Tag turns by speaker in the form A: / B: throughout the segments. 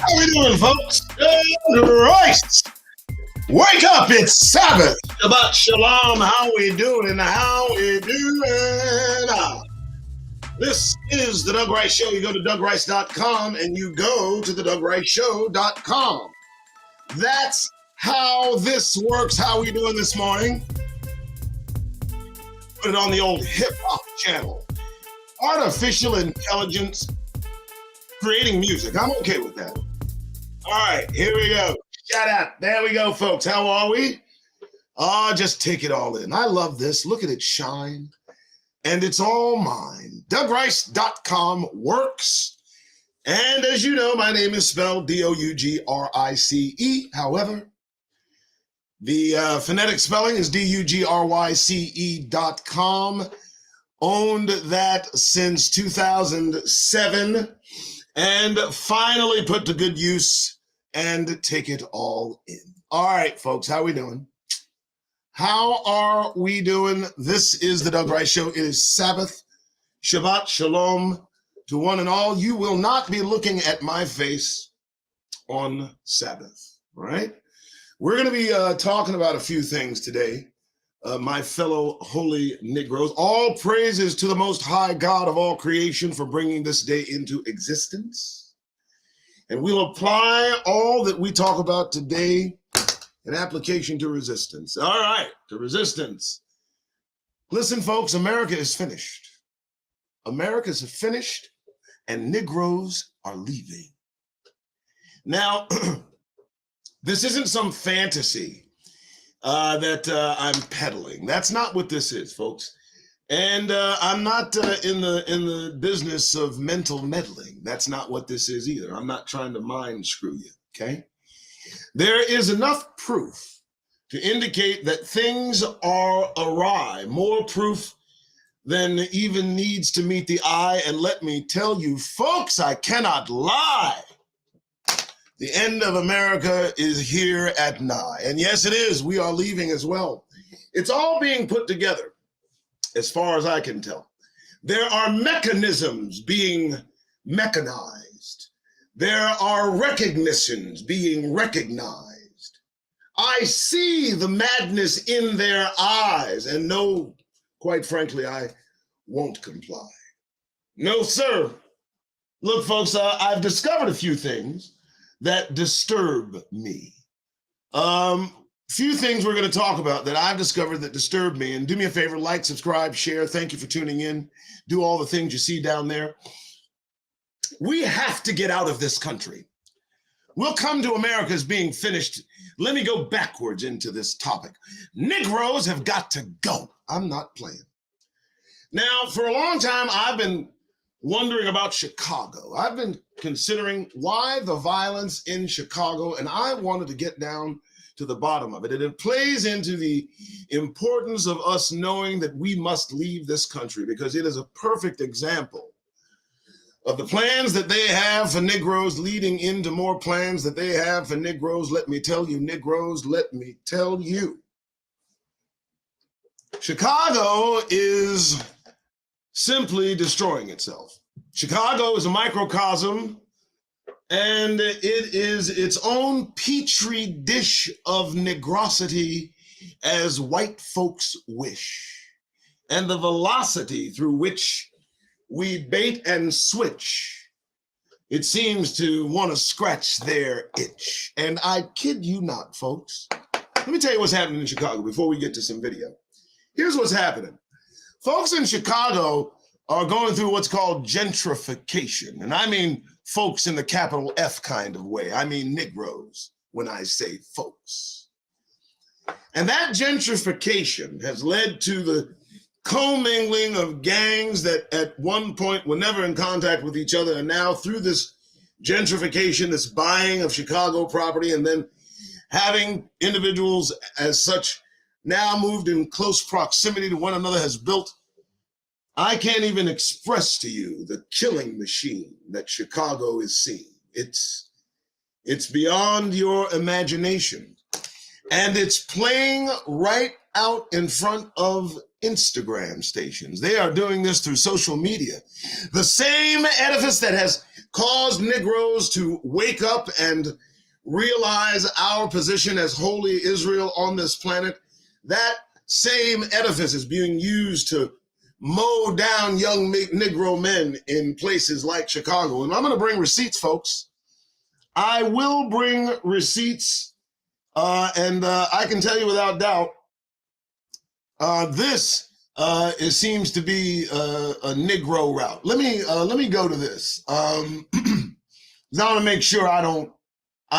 A: How we doing, folks? Christ! Wake up! It's Sabbath. Shabbat Shalom. How we doing? How we doing? This is the Doug Rice Show. You go to DougRice.com and you go to the DougRiceShow.com. That's how this works. How we doing this morning? Put it on the old hip hop channel. Artificial intelligence creating music. I'm okay with that. All right, here we go. Shout out. There we go, folks. How are we? Just take it all in. I love this. Look at it shine. And it's all mine. DougRice.com works. And as you know, my name is spelled D-O-U-G-R-I-C-E. However, the phonetic spelling is D-U-G-R-Y-C-E.com. Owned that since 2007 and finally put to good use and take it all in. All right, folks, how we doing? How are we doing? This is the Doug Rice Show. It is Sabbath. Shabbat Shalom to one and all. You will not be looking at my face on Sabbath, all right? We're going to be talking about a few things today. My fellow holy Negroes, all praises to the Most High God of all creation for bringing this day into existence. And we'll apply all that we talk about today in application to resistance. All right, to resistance. Listen, folks, America is finished. America is finished, and Negroes are leaving. Now, this isn't some fantasy that I'm peddling. That's not what this is, folks. And I'm not in the business of mental meddling. That's not what this is either. I'm not trying to mind screw you, okay? There is enough proof to indicate that things are awry, more proof than even needs to meet the eye. And let me tell you, folks, I cannot lie. The end of America is here at nigh. And yes, it is. We are leaving as well. It's all being put together, as far as I can tell. There are mechanisms being mechanized. There are recognitions being recognized. I see the madness in their eyes. And no, quite frankly, I won't comply. No, sir. Look, folks, I've discovered a few things that disturb me. Few things we're going to talk about that I've discovered that disturb me. And do me a favor, like, subscribe, share. Thank you for tuning in. Do all the things you see down there. We have to get out of this country. We'll come to America as being finished. Let me go backwards into this topic. Negroes have got to go. I'm not playing. Now, for a long time, I've been wondering about Chicago. I've been considering why the violence in Chicago, and I wanted to get down to the bottom of it. And it plays into the importance of us knowing that we must leave this country, because it is a perfect example of the plans that they have for Negroes leading into more plans that they have for Negroes. Let me tell you, Negroes, let me tell you. Chicago is simply destroying itself. Chicago is a microcosm, and it is its own petri dish of negrosity as white folks wish. And the velocity through which we bait and switch, it seems to want to scratch their itch. And I kid you not, folks. Let me tell you what's happening in Chicago before we get to some video. Here's what's happening. Folks in Chicago are going through what's called gentrification. And I mean folks in the capital F kind of way. I mean Negroes when I say folks. And that gentrification has led to the commingling of gangs that at one point were never in contact with each other. And now through this gentrification, this buying of Chicago property, and then having individuals as such now moved in close proximity to one another, has built, I can't even express to you the killing machine that Chicago is seeing. It's beyond your imagination. And it's playing right out in front of Instagram stations. They are doing this through social media. The same edifice that has caused Negroes to wake up and realize our position as holy Israel on this planet, that same edifice is being used to mow down young Negro men in places like Chicago. And I'm going to bring receipts, folks. I will bring receipts, and I can tell you without doubt, this seems to be a Negro route. Let me go to this. I want to make sure I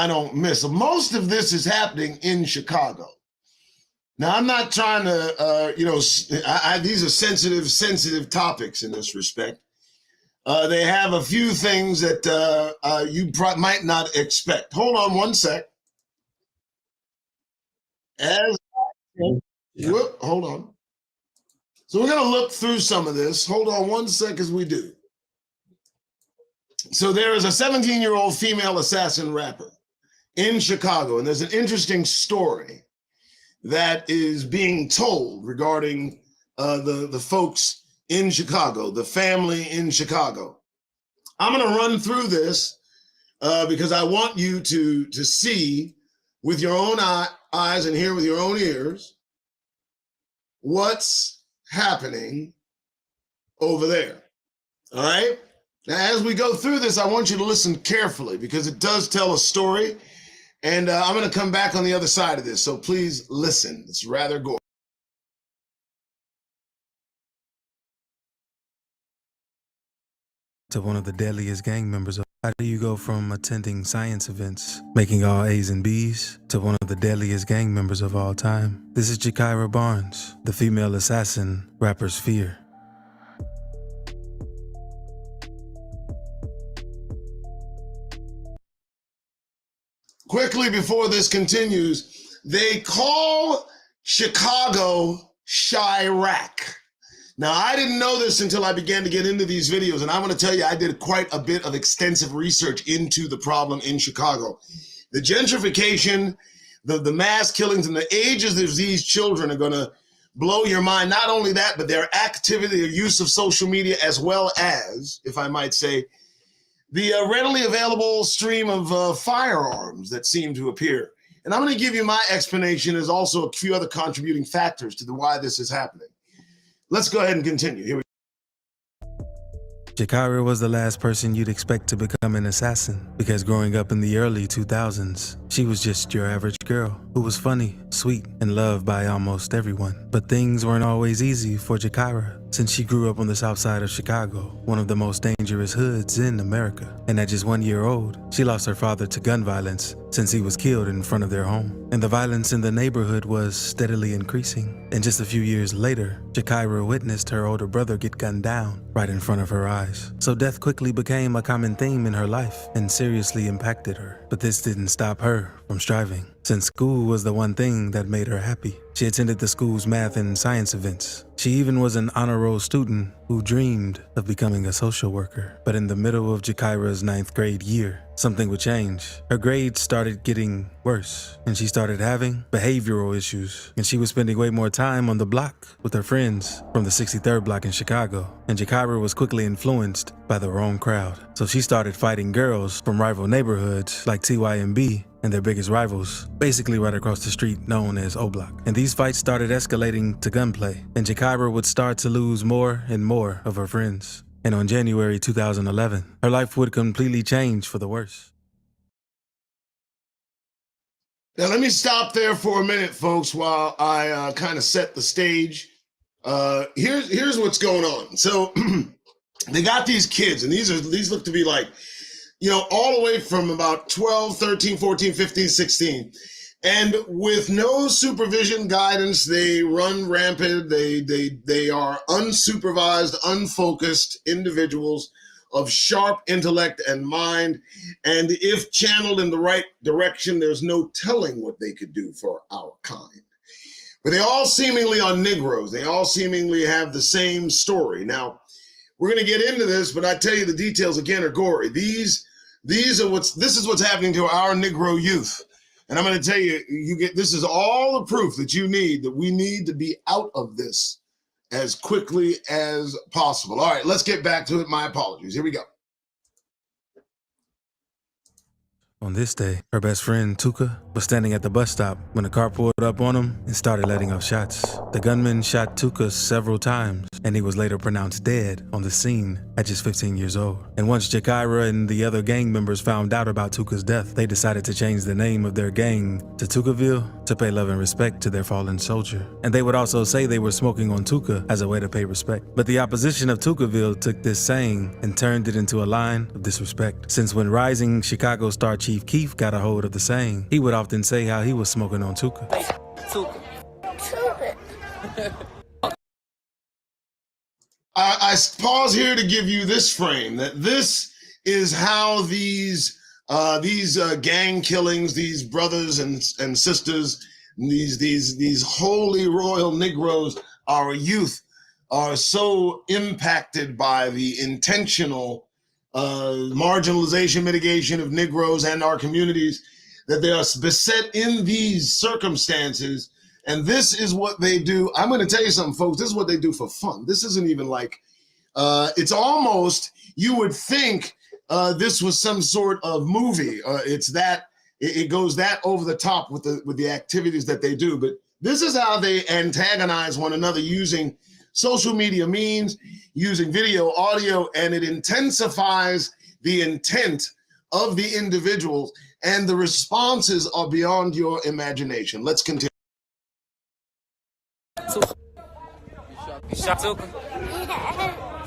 A: don't miss. Most of this is happening in Chicago. Now, I'm not trying to, these are sensitive topics in this respect. They have a few things that you might not expect. Hold on one sec. Hold on. So we're going to look through some of this. Hold on one sec as we do. So there is a 17-year-old female assassin rapper in Chicago, and there's an interesting story that is being told regarding the folks in Chicago, the family in Chicago. I'm going to run through this because I want you to see with your own eyes and hear with your own ears what's happening over there. All right? Now, as we go through this, I want you to listen carefully because it does tell a story. And I'm going to come back on the other side of this, so please listen. It's rather gory.
B: To one of the deadliest gang members. How do you go from attending science events, making all A's and B's, to one of the deadliest gang members of all time? This is Jakira Barnes, the female assassin rappers fear.
A: Quickly before this continues, they call Chicago Chirac. Now, I didn't know this until I began to get into these videos, and I want to tell you, I did quite a bit of extensive research into the problem in Chicago. The gentrification, the mass killings, and the ages of these children are going to blow your mind. Not only that, but their activity, their use of social media, as well as, if I might say, the readily available stream of firearms that seem to appear. And I'm going to give you my explanation as also a few other contributing factors to why this is happening. Let's go ahead and continue. Here we go.
B: Jakira was the last person you'd expect to become an assassin, because growing up in the early 2000s, she was just your average girl who was funny, sweet, and loved by almost everyone. But things weren't always easy for Jakira, since she grew up on the south side of Chicago, one of the most dangerous hoods in America. And at just 1 year old, she lost her father to gun violence since he was killed in front of their home. And the violence in the neighborhood was steadily increasing. And just a few years later, Jakira witnessed her older brother get gunned down right in front of her eyes. So death quickly became a common theme in her life and seriously impacted her. But this didn't stop her from striving, since school was the one thing that made her happy. She attended the school's math and science events. She even was an honor roll student who dreamed of becoming a social worker. But in the middle of Jakira's 9th grade year, something would change. Her grades started getting worse, and she started having behavioral issues. And she was spending way more time on the block with her friends from the 63rd block in Chicago. And Jakira was quickly influenced by the wrong crowd. So she started fighting girls from rival neighborhoods like TYMB and their biggest rivals, basically right across the street known as O Block. And these fights started escalating to gunplay, and Jakira would start to lose more and more of her friends. And on January 2011, her life would completely change for the worse.
A: Now, let me stop there for a minute, folks, while I kind of set the stage. Here's what's going on. So they got these kids, and these look to be like, all the way from about 12, 13, 14, 15, 16. And with no supervision, guidance, they run rampant. They are unsupervised, unfocused individuals of sharp intellect and mind. And if channeled in the right direction, there's no telling what they could do for our kind. But they all seemingly are Negroes. They all seemingly have the same story. Now, we're going to get into this, but I tell you the details again are gory. This is what's happening to our Negro youth. And I'm going to tell you, this is all the proof that you need, that we need to be out of this as quickly as possible. All right, let's get back to it. My apologies. Here we go.
B: On this day, her best friend, Tuka, was standing at the bus stop when a car pulled up on him and started letting off shots. The gunman shot Tuka several times, and he was later pronounced dead on the scene at just 15 years old. And once Jakira and the other gang members found out about Tuka's death, they decided to change the name of their gang to Tukaville to pay love and respect to their fallen soldier. And they would also say they were smoking on Tuka as a way to pay respect. But the opposition of Tukaville took this saying and turned it into a line of disrespect. Since when rising Chicago star Chief Keef got a hold of the saying, he would often say how he was smoking on Tuka.
A: I pause here to give you this frame, that this is how these gang killings, these brothers and sisters, these holy royal Negroes, our youth, are so impacted by the intentional marginalization, mitigation of Negroes and our communities, that they are beset in these circumstances. And this is what they do. I'm going to tell you something, folks. This is what they do for fun. This isn't even like, it's almost, you would think this was some sort of movie. It goes that over the top with the activities that they do. But this is how they antagonize one another, using social media means, using video, audio, and it intensifies the intent of the individuals, and the responses are beyond your imagination. Let's continue.
C: You shot Tuka?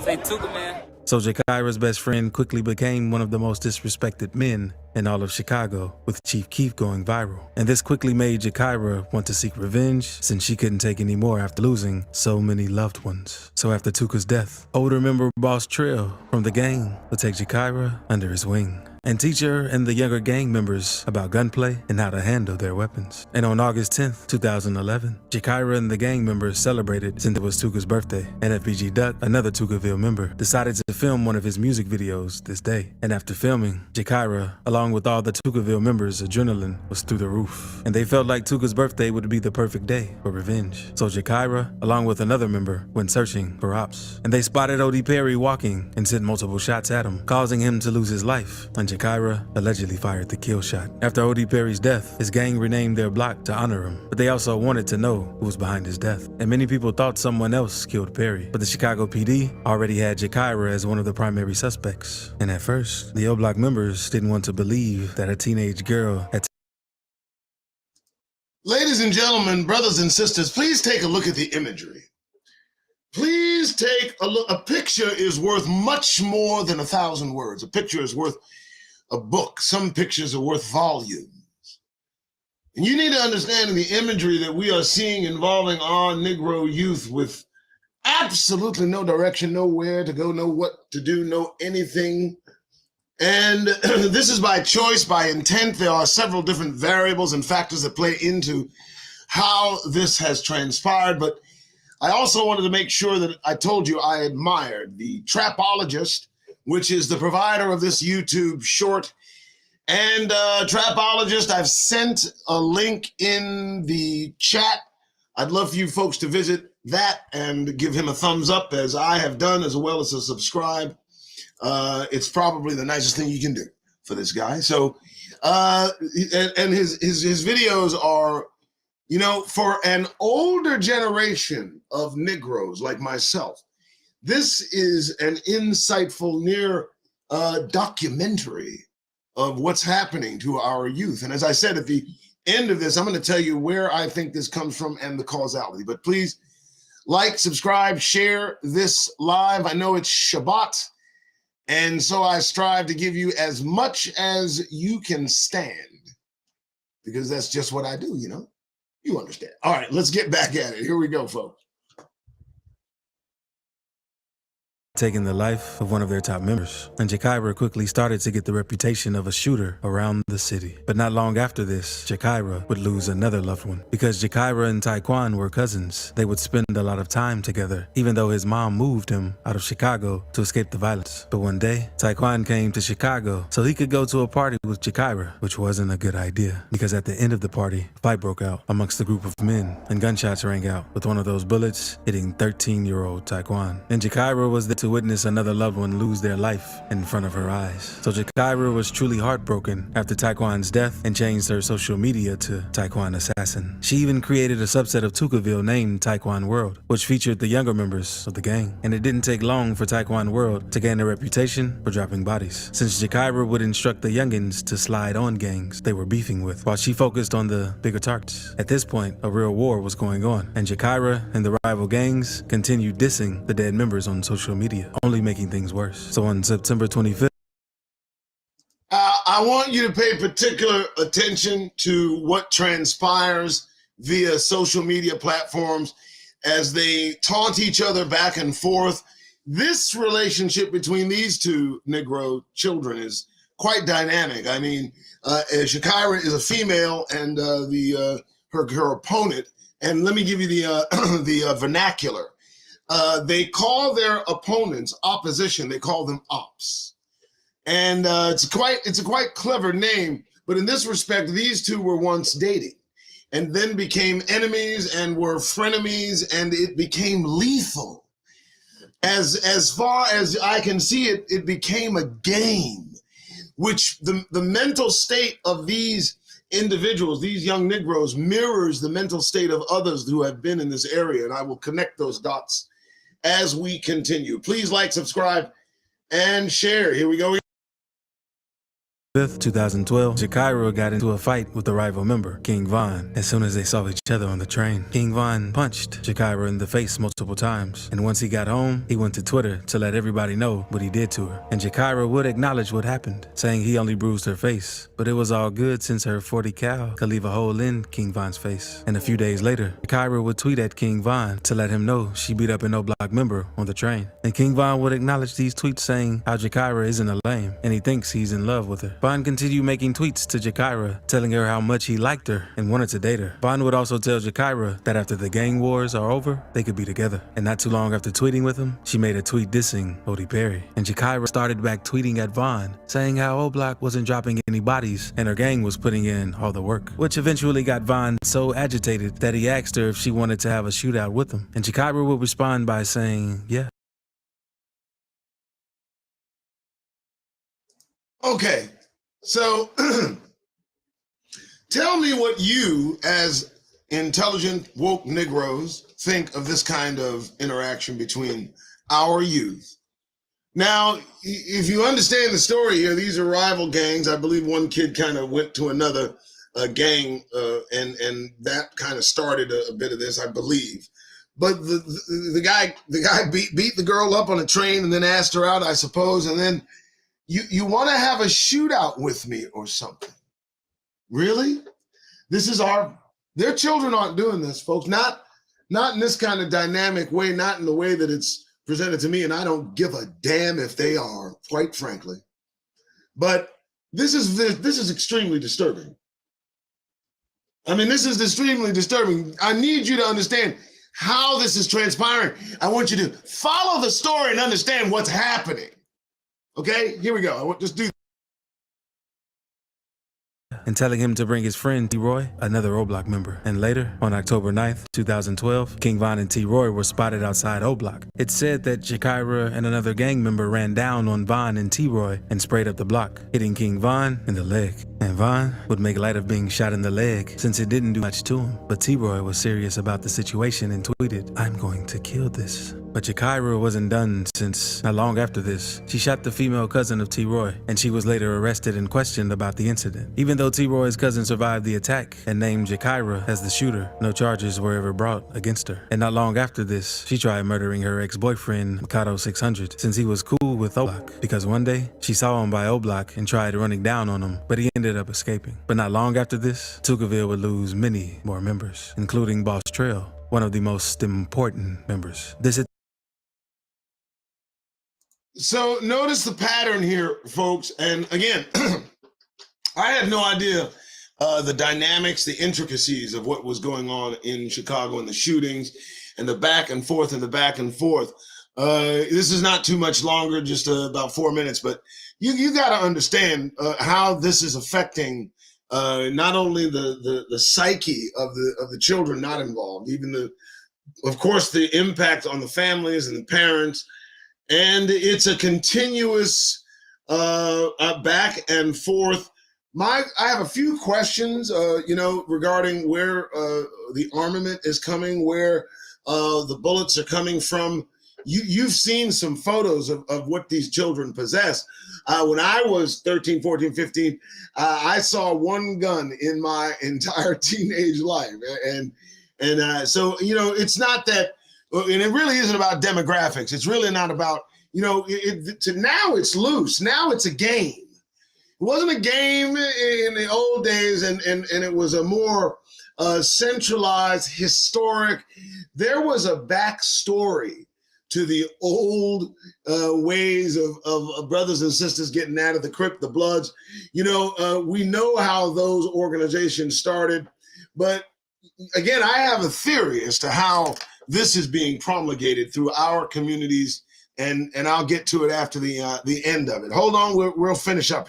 C: Say Tuka, man.
B: So Jakira's best friend quickly became one of the most disrespected men in all of Chicago, with Chief Keef going viral. And this quickly made Jakira want to seek revenge, since she couldn't take any more after losing so many loved ones. So after Tuka's death, older member Boss Trill from the gang would take Jakira under his wing and teach her and the younger gang members about gunplay and how to handle their weapons. And on August 10th, 2011, Jakira and the gang members celebrated since it was Tuka's birthday, and FBG Duck, another Tukaville member, decided to film one of his music videos this day. And after filming, Jakira, along with all the Tukaville members, adrenaline was through the roof. And they felt like Tuka's birthday would be the perfect day for revenge. So Jakira, along with another member, went searching for ops. And they spotted O.D. Perry walking and sent multiple shots at him, causing him to lose his life. And Jakira allegedly fired the kill shot. After O.D. Perry's death, his gang renamed their block to honor him, but they also wanted to know who was behind his death. And many people thought someone else killed Perry, but the Chicago PD already had Jakira as one of the primary suspects. And at first, the O Block members didn't want to believe that a teenage girl had.
A: Ladies and gentlemen, brothers and sisters, please take a look at the imagery. Please take a look. A picture is worth much more than 1,000 words. A picture is worth a book. Some pictures are worth volumes. And you need to understand the imagery that we are seeing involving our Negro youth with absolutely no direction, nowhere to go, know what to do, know anything. And this is by choice, by intent. There are several different variables and factors that play into how this has transpired. But I also wanted to make sure that I told you I admired the Trapologist, which is the provider of this YouTube short. And Trapologist, I've sent a link in the chat. I'd love for you folks to visit that and give him a thumbs up, as I have done, as well as to subscribe. It's probably the nicest thing you can do for this guy. So, and his videos are, you know, for an older generation of Negroes like myself, this is an insightful, near documentary of what's happening to our youth. And as I said, at the end of this, I'm going to tell you where I think this comes from and the causality. But please like, subscribe, share this live. I know it's Shabbat, and so I strive to give you as much as you can stand, because that's just what I do, you know? You understand. All right, let's get back at it. Here we go, folks.
B: taking the life of one of their top members, and Jakira quickly started to get the reputation of a shooter around the city. But not long after this, Jakira would lose another loved one. Because Jakira and Taekwon were cousins, they would spend a lot of time together, even though his mom moved him out of Chicago to escape the violence. But one day, Taekwon came to Chicago so he could go to a party with Jakira, which wasn't a good idea, because at the end of the party, a fight broke out amongst a group of men, and gunshots rang out, with one of those bullets hitting 13-year-old Taekwon. And Jakira was there to witness another loved one lose their life in front of her eyes. So Jakira was truly heartbroken after Taekwon's death and changed her social media to Taekwon Assassin. She even created a subset of Tukaville named Taekwon World, which featured the younger members of the gang. And it didn't take long for Taekwon World to gain a reputation for dropping bodies, since Jakira would instruct the youngins to slide on gangs they were beefing with, while she focused on the bigger targets. At this point, a real war was going on, and Jakira and the rival gangs continued dissing the dead members on social media, only making things worse. So on September 25th,
A: I want you to pay particular attention to what transpires via social media platforms as they taunt each other back and forth. This relationship between these two Negro children is quite dynamic. I mean, Shakira is a female, and her opponent, and let me give you the vernacular. They call their opponents opposition. They call them ops, and it's a quite clever name. But in this respect, these two were once dating, and then became enemies and were frenemies, and it became lethal. As far as I can see it, it became a game, which the mental state of these individuals, these young Negroes, mirrors the mental state of others who have been in this area. And I will connect those dots as we continue. Please like, subscribe, and share. Here we go.
B: 5th, 2012, Jakira got into a fight with a rival member, King Von, as soon as they saw each other on the train. King Von punched Jakira in the face multiple times, and once he got home, he went to Twitter to let everybody know what he did to her. And Jakira would acknowledge what happened, saying he only bruised her face, but it was all good since her 40 cal could leave a hole in King Von's face. And a few days later, Jakira would tweet at King Von to let him know she beat up an O-Block member on the train. And King Von would acknowledge these tweets, saying how Jakira isn't a lame, and he thinks he's in love with her. Von continued making tweets to Jakira, telling her how much he liked her and wanted to date her. Von would also tell Jakira that after the gang wars are over, they could be together. And not too long after tweeting with him, she made a tweet dissing Odie Perry. And Jakira started back tweeting at Von, saying how O-Block wasn't dropping any bodies and her gang was putting in all the work, which eventually got Von so agitated that he asked her if she wanted to have a shootout with him. And Jakira would respond by saying, yeah.
A: Okay. So tell me what you, as intelligent, woke Negroes, think of this kind of interaction between our youth. Now, if you understand the story here, these are rival gangs. I believe one kid kind of went to another gang, and that kind of started a bit of this, I believe. But the guy beat the girl up on a train and then asked her out, I suppose, and then You want to have a shootout with me or something? Really? Their children aren't doing this, folks. Not in this kind of dynamic way, not in the way that it's presented to me, and I don't give a damn if they are, quite frankly. But this is extremely disturbing. I mean, this is extremely disturbing. I need you to understand how this is transpiring. I want you to follow the story and understand what's happening. Okay, here we go. I want just do.
B: And telling him to bring his friend T-Roy, another O-Block member. And later, on October 9th, 2012, King Von and T-Roy were spotted outside O-Block. It's said that Jakira and another gang member ran down on Von and T-Roy and sprayed up the block, hitting King Von in the leg. And Von would make light of being shot in the leg since it didn't do much to him. But T-Roy was serious about the situation and tweeted, "I'm going to kill this." But Jakira wasn't done, since not long after this, she shot the female cousin of T-Roy, and she was later arrested and questioned about the incident. Even though T-Roy's cousin survived the attack and named Jakira as the shooter, no charges were ever brought against her. And not long after this, she tried murdering her ex-boyfriend, Mikado 600, since he was cool with O-Block, because one day, she saw him by O-Block and tried running down on him, but he ended up escaping. But not long after this, Tukaville would lose many more members, including Boss Trail, one of the most important members. This
A: So notice the pattern here, folks. And again, I had no idea the dynamics, the intricacies of what was going on in Chicago and the shootings and the back and forth and the back and forth. This is not too much longer, just about 4 minutes, but you got to understand how this is affecting not only the psyche of the children not involved, even of course, the impact on the families and the parents. And it's a continuous back and forth. I have a few questions, regarding where the armament is coming, where the bullets are coming from. You've seen some photos of what these children possess. When I was 13, 14, 15, I saw one gun in my entire teenage life. So, it's not that, and it really isn't about demographics. It's really not about, now it's loose. Now it's a game. It wasn't a game in the old days, and it was a more centralized, historic. There was a backstory to the old ways of brothers and sisters getting out of the crypt, the Bloods. We know how those organizations started, but again, I have a theory as to how this is being promulgated through our communities, and I'll get to it after the end of it. Hold on, we'll finish up.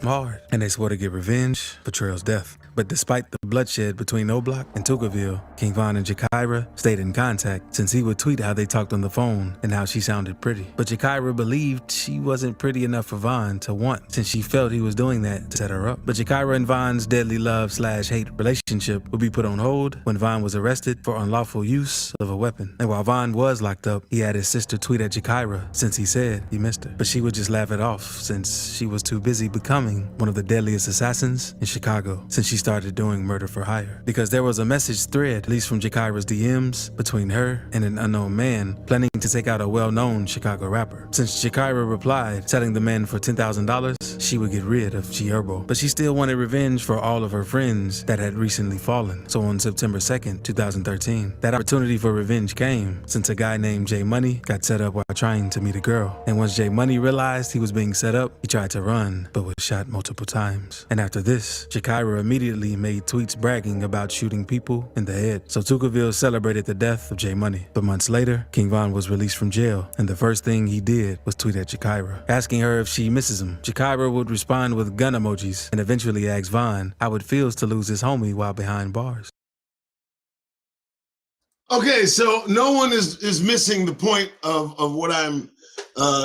B: Hard, and they swore to get revenge for Trail's death. But despite the bloodshed between O'Block and Tuckerville, King Von and Jakira stayed in contact, since he would tweet how they talked on the phone and how she sounded pretty. But Jakira believed she wasn't pretty enough for Von to want, since she felt he was doing that to set her up. But Jakira and Von's deadly love/hate relationship would be put on hold when Von was arrested for unlawful use of a weapon. And while Von was locked up, he had his sister tweet at Jakira, since he said he missed her. But she would just laugh it off, since she was too busy becoming one of the deadliest assassins in Chicago, since she started doing murder for hire. Because there was a message thread, at least from Jakira's DMs, between her and an unknown man planning to take out a well-known Chicago rapper. Since Jakira replied, selling the man for $10,000, she would get rid of G Herbo. But she still wanted revenge for all of her friends that had recently fallen. So on September 2nd, 2013, that opportunity for revenge came, since a guy named J Money got set up while trying to meet a girl. And once J Money realized he was being set up, he tried to run, but was shot multiple times. And after this, Jakira immediately made tweets bragging about shooting people in the head. So Tuckerville celebrated the death of J Money. But months later, King Von was released from jail, and the first thing he did was tweet at Jakira, asking her if she misses him. Jakira would respond with gun emojis, and eventually asked Von how it feels to lose his homie while behind bars.
A: Okay, so no one is missing the point of what I'm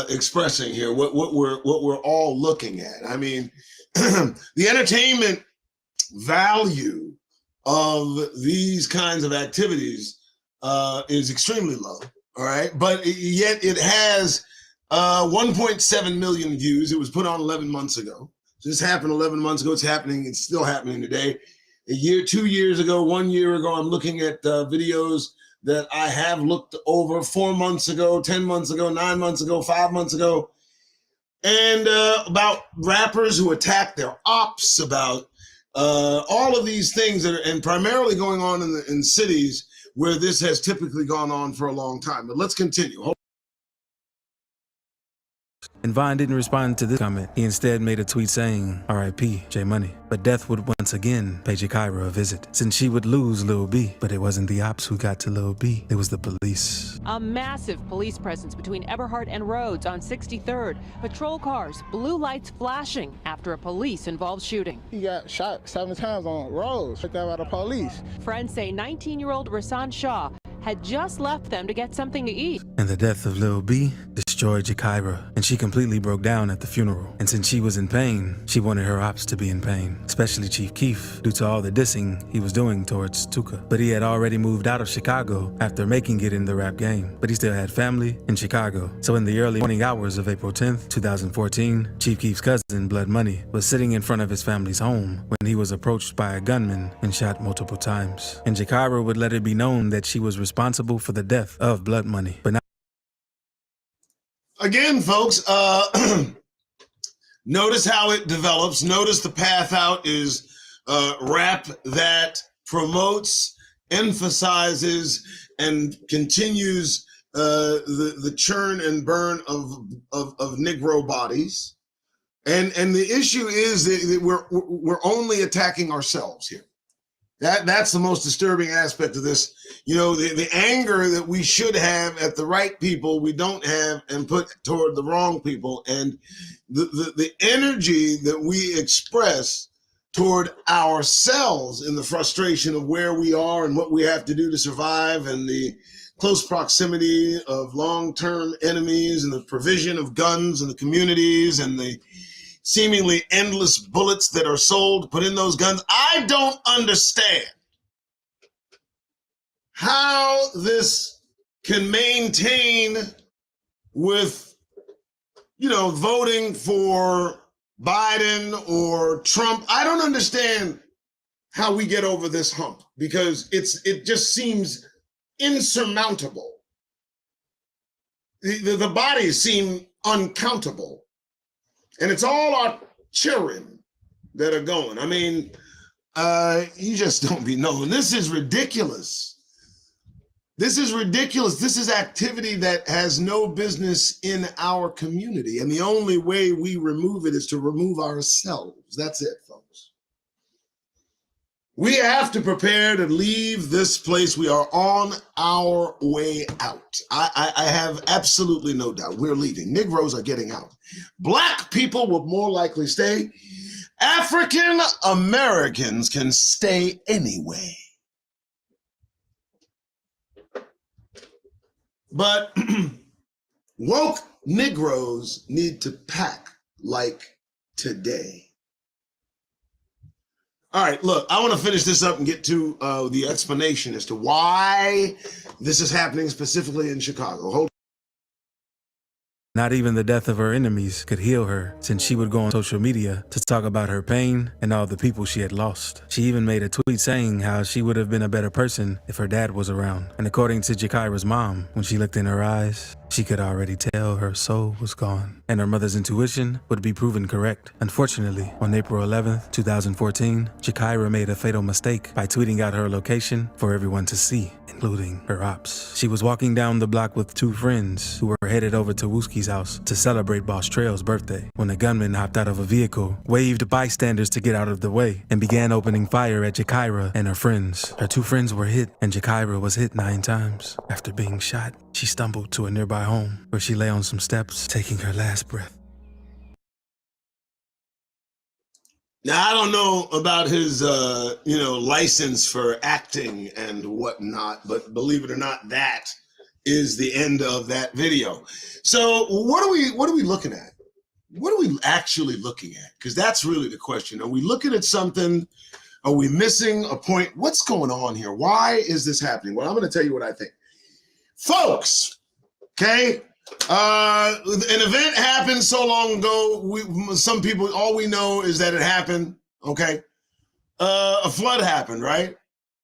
A: expressing here, what we're all looking at. I mean, the entertainment value of these kinds of activities is extremely low. All right, but yet it has 1.7 million views. It was put on 11 months ago. So this happened 11 months ago. It's happening. It's still happening today. A year, 2 years ago, 1 year ago, I'm looking at videos that I have looked over 4 months ago, 10 months ago, 9 months ago, 5 months ago, and about rappers who attack their ops, about all of these things that are, and primarily going on in cities where this has typically gone on for a long time. But let's continue.
B: And Von didn't respond to this comment. He instead made a tweet saying, R.I.P. J Money. But death would once again pay Jakira a visit, since she would lose Lil B. But it wasn't the ops who got to Lil B. It was the police.
D: A massive police presence between Eberhard and Rhodes on 63rd. Patrol cars, blue lights flashing after a police-involved shooting.
E: He got shot 7 times on Rhodes, picked up by the police.
D: Friends say 19-year-old Rasan Shah had just left them to get something to eat.
B: And the death of Lil B destroyed Jakira, and she completely broke down at the funeral. And since she was in pain, she wanted her ops to be in pain, especially Chief Keef, due to all the dissing he was doing towards Tuka. But he had already moved out of Chicago after making it in the rap game, but he still had family in Chicago. So in the early morning hours of April 10th, 2014, Chief Keef's cousin, Blood Money, was sitting in front of his family's home when he was approached by a gunman and shot multiple times. And Jakira would let it be known that she was responsible for the death of Blood Money, but not.
A: Again, folks, notice how it develops. Notice the path out is rap that promotes, emphasizes, and continues the churn and burn of Negro bodies. And the issue is that we're only attacking ourselves here. That's the most disturbing aspect of this. You know, the anger that we should have at the right people, we don't have, and put toward the wrong people. And the energy that we express toward ourselves in the frustration of where we are and what we have to do to survive, and the close proximity of long-term enemies, and the provision of guns in the communities, and the seemingly endless bullets that are sold to put in those guns. I don't understand how this can maintain with, you know, voting for Biden or Trump. I don't understand how we get over this hump, because it just seems insurmountable. The bodies seem uncountable. And it's all our children that are going. I mean, you just don't be knowing. This is ridiculous. This is ridiculous. This is activity that has no business in our community. And the only way we remove it is to remove ourselves. That's it, folks. We have to prepare to leave this place. We are on our way out. I have absolutely no doubt. We're leaving. Negroes are getting out. Black people will more likely stay. African Americans can stay anyway. But woke Negroes need to pack like today. All right, look, I want to finish this up and get to the explanation as to why this is happening specifically in Chicago. Hold.
B: Not even the death of her enemies could heal her, since she would go on social media to talk about her pain and all the people she had lost. She even made a tweet saying how she would have been a better person if her dad was around. And according to Jakira's mom, when she looked in her eyes, she could already tell her soul was gone, and her mother's intuition would be proven correct. Unfortunately, on April 11th, 2014, Jakira made a fatal mistake by tweeting out her location for everyone to see, including her ops. She was walking down the block with two friends who were headed over to Wooski's house to celebrate Boss Trail's birthday, when a gunman hopped out of a vehicle, waved bystanders to get out of the way, and began opening fire at Jakira and her friends. Her two friends were hit, and Jakira was hit 9 times. After being shot, she stumbled to a nearby home, where she lay on some steps, taking her last breath.
A: Now, I don't know about his, license for acting and whatnot, but believe it or not, that is the end of that video. So what are we looking at? What are we actually looking at? Because that's really the question. Are we looking at something? Are we missing a point? What's going on here? Why is this happening? Well, I'm going to tell you what I think. Folks, okay, an event happened so long ago. Some people, all we know is that it happened, okay? A flood happened, right?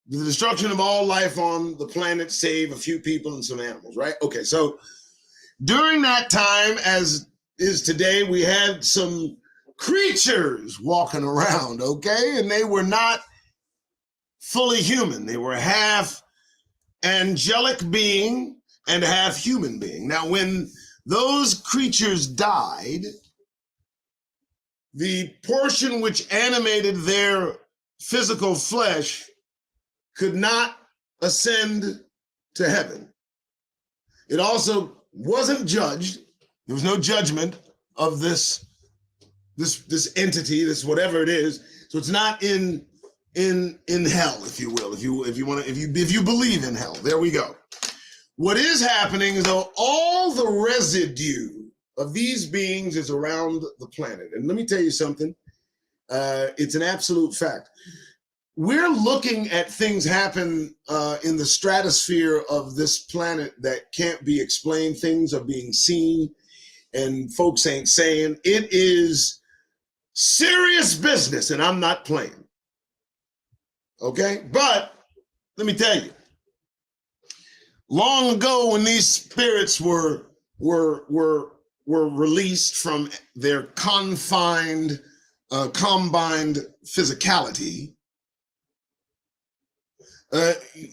A: The destruction of all life on the planet, save a few people and some animals, right? Okay, so during that time, as is today, we had some creatures walking around, okay? And they were not fully human. They were half angelic being and half human being. Now, when those creatures died, the portion which animated their physical flesh could not ascend to heaven. It also wasn't judged. There was no judgment of this entity, this whatever it is. So it's not in hell, if you will, if you believe in hell. There we go. What is happening is, though, all the residue of these beings is around the planet. And let me tell you something. It's an absolute fact. We're looking at things happen in the stratosphere of this planet that can't be explained. Things are being seen and folks ain't saying. It is serious business, and I'm not playing. Okay? But let me tell you, long ago when these spirits were released from their combined physicality,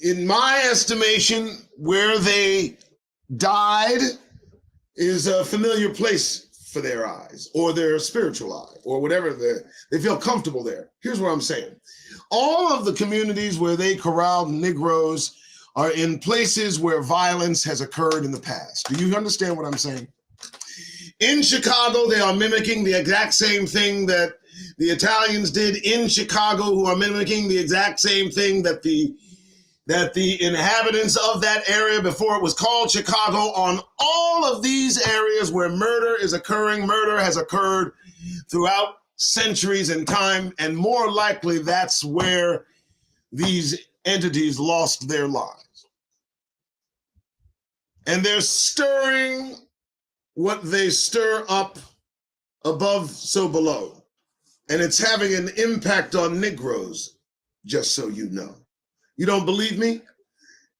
A: in my estimation, where they dyed is a familiar place for their eyes or their spiritual eye or whatever they feel comfortable there. Here's what I'm saying. All of the communities where they corralled Negroes are in places where violence has occurred in the past. Do you understand what I'm saying? In Chicago, they are mimicking the exact same thing that the Italians did in Chicago, who are mimicking the exact same thing that the inhabitants of that area before it was called Chicago. On all of these areas where murder is occurring, murder has occurred throughout centuries and time, and more likely that's where these entities lost their lives. And they're stirring what they stir up above, so below. And it's having an impact on Negroes, just so you know. You don't believe me?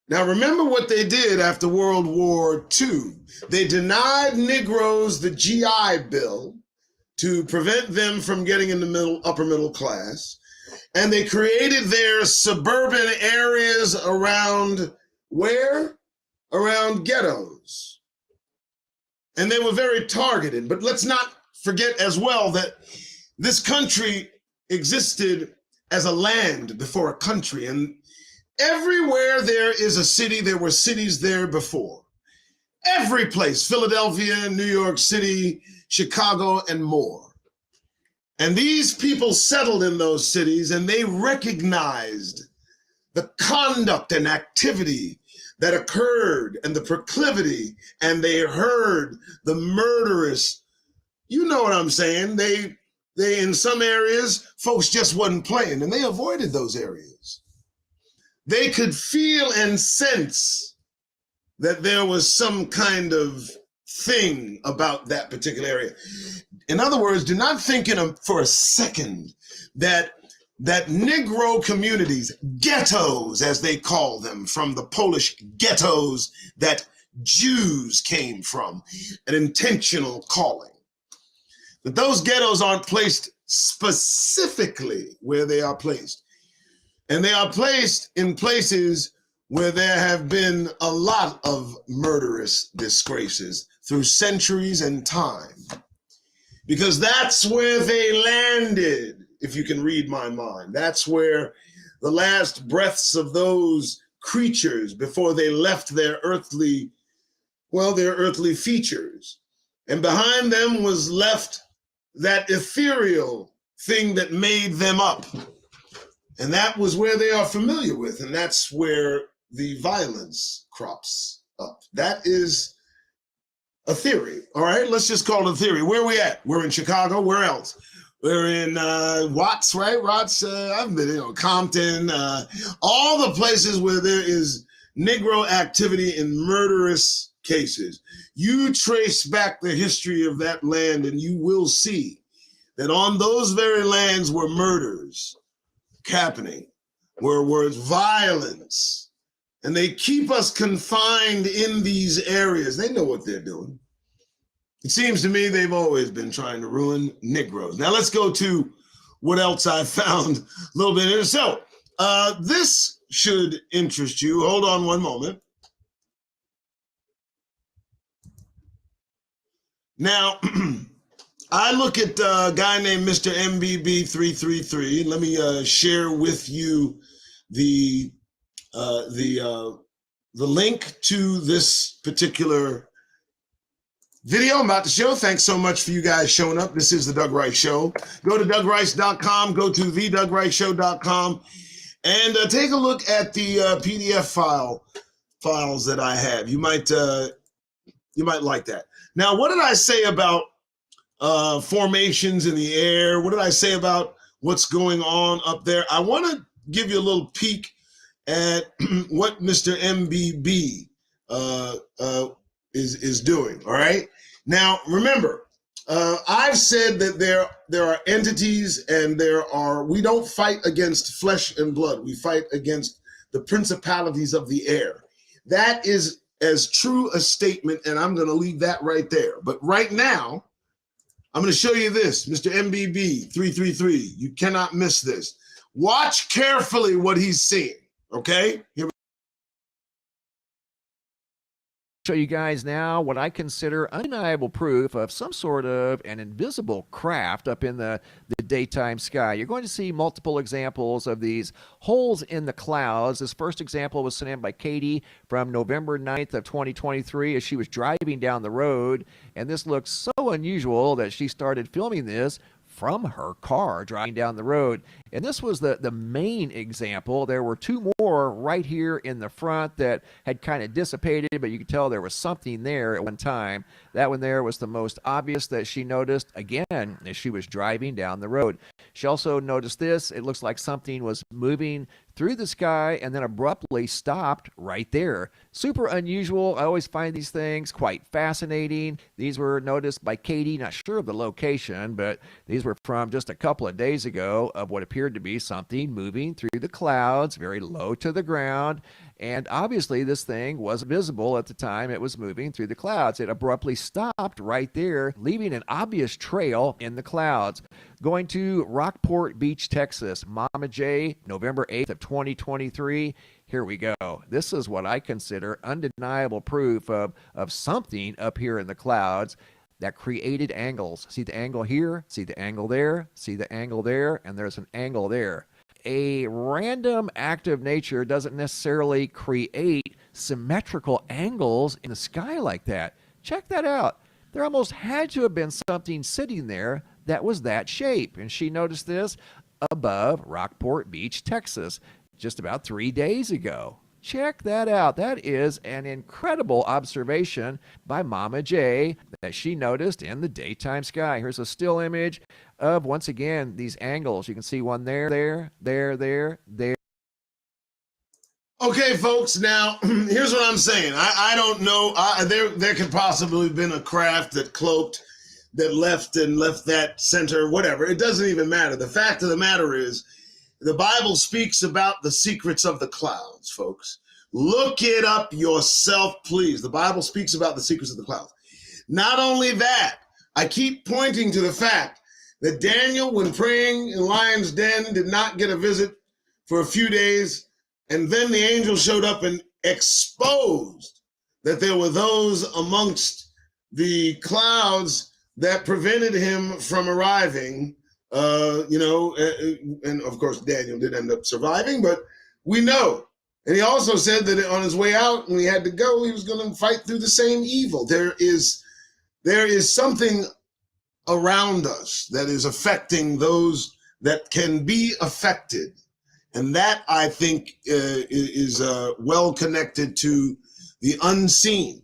A: Now remember what they did after World War II. They denied Negroes the GI Bill to prevent them from getting in the upper middle class. And they created their suburban areas around where? Around ghettos. And they were very targeted. But let's not forget as well that this country existed as a land before a country. And everywhere there is a city, there were cities there before. Every place, Philadelphia, New York City, Chicago, and more. And these people settled in those cities and they recognized the conduct and activity that occurred and the proclivity, and they heard the murderous, you know what I'm saying? They in some areas, folks just wasn't playing and they avoided those areas. They could feel and sense that there was some kind of thing about that particular area. In other words, do not think for a second that Negro communities, ghettos as they call them, from the Polish ghettos that Jews came from, an intentional calling. That those ghettos aren't placed specifically where they are placed. And they are placed in places where there have been a lot of murderous disgraces through centuries and time. Because that's where they landed, if you can read my mind. That's where the last breaths of those creatures before they left their earthly features. And behind them was left that ethereal thing that made them up. And that was where they are familiar with, and that's where the violence crops up. That is a theory, all right? Let's just call it a theory. Where are we at? We're in Chicago. Where else? We're in Watts, right? Watts, I've been, Compton, all the places where there is Negro activity in murderous cases. You trace back the history of that land and you will see that on those very lands were murders happening, where was violence, and they keep us confined in these areas. They know what they're doing. It seems to me they've always been trying to ruin Negroes. Now let's go to what else I found a little bit. So this should interest you. Hold on one moment. Now, I look at a guy named Mr. MBB333. Let me share with you the link to this particular video I'm about to show. Thanks so much for you guys showing up. This is the Doug Rice Show. Go to DougRice.com, go to theDougRiceShow.com, and take a look at the PDF files that I have. You might like that. Now, what did I say about formations in the air? What did I say about what's going on up there? I want to give you a little peek at what Mr. MBB is doing. All right. Now, remember, I've said that there are entities and we don't fight against flesh and blood. We fight against the principalities of the air. That is as true a statement, and I'm going to leave that right there. But right now, I'm going to show you this, Mr. MBB 333. You cannot miss this. Watch carefully what he's seeing, okay? Here
F: Show you guys now what I consider undeniable proof of some sort of an invisible craft up in the daytime sky. You're going to see multiple examples of these holes in the clouds. This first example was sent in by Katie from November 9th of 2023 as she was driving down the road, and this looks so unusual that she started filming this from her car driving down the road. And this was the main example. There were two more right here in the front that had kind of dissipated, but you could tell there was something there at one time. That one there was the most obvious that she noticed, again, as she was driving down the road. She also noticed this. It looks like something was moving through the sky and then abruptly stopped right there. Super unusual. I always find these things quite fascinating. These were noticed by Katie, not sure of the location, but these were from just a couple of days ago of what appeared to be something moving through the clouds, very low to the ground. And obviously this thing was visible at the time it was moving through the clouds. It abruptly stopped right there, leaving an obvious trail in the clouds. Going to Rockport Beach, Texas, Mama J, November 8th of 2023. Here we go. This is what I consider undeniable proof of something up here in the clouds that created angles. See the angle here, see the angle there, see the angle there, and there's an angle there. A random act of nature doesn't necessarily create symmetrical angles in the sky like that. Check that out. There almost had to have been something sitting there that was that shape. And she noticed this above Rockport Beach, Texas, just about 3 days ago. Check that out. That is an incredible observation by Mama J that she noticed in the daytime sky. Here's a still image of, once again, these angles. You can see one there.
A: Okay, folks, now, here's what I'm saying. I don't know. There could possibly have been a craft that cloaked, that left that center, whatever. It doesn't even matter. The fact of the matter is, the Bible speaks about the secrets of the clouds, folks. Look it up yourself, please. The Bible speaks about the secrets of the clouds. Not only that, I keep pointing to the fact that Daniel, when praying in lion's den, did not get a visit for a few days, and then the angel showed up and exposed that there were those amongst the clouds that prevented him from arriving. And of course, Daniel did end up surviving, but we know. And he also said that on his way out, when he had to go, he was going to fight through the same evil. There is something around us that is affecting those that can be affected. And that, I think, is well connected to the unseen,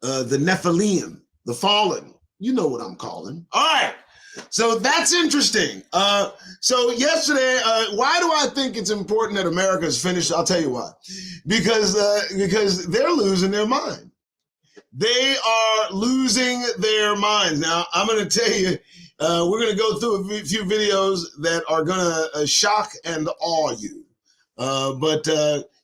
A: the Nephilim, the fallen. You know what I'm calling. All right. So that's interesting. So yesterday, why do I think it's important that America is finished? I'll tell you why. Because they're losing their mind. They are losing their minds. Now, I'm going to tell you, we're going to go through a few videos that are going to shock and awe you. But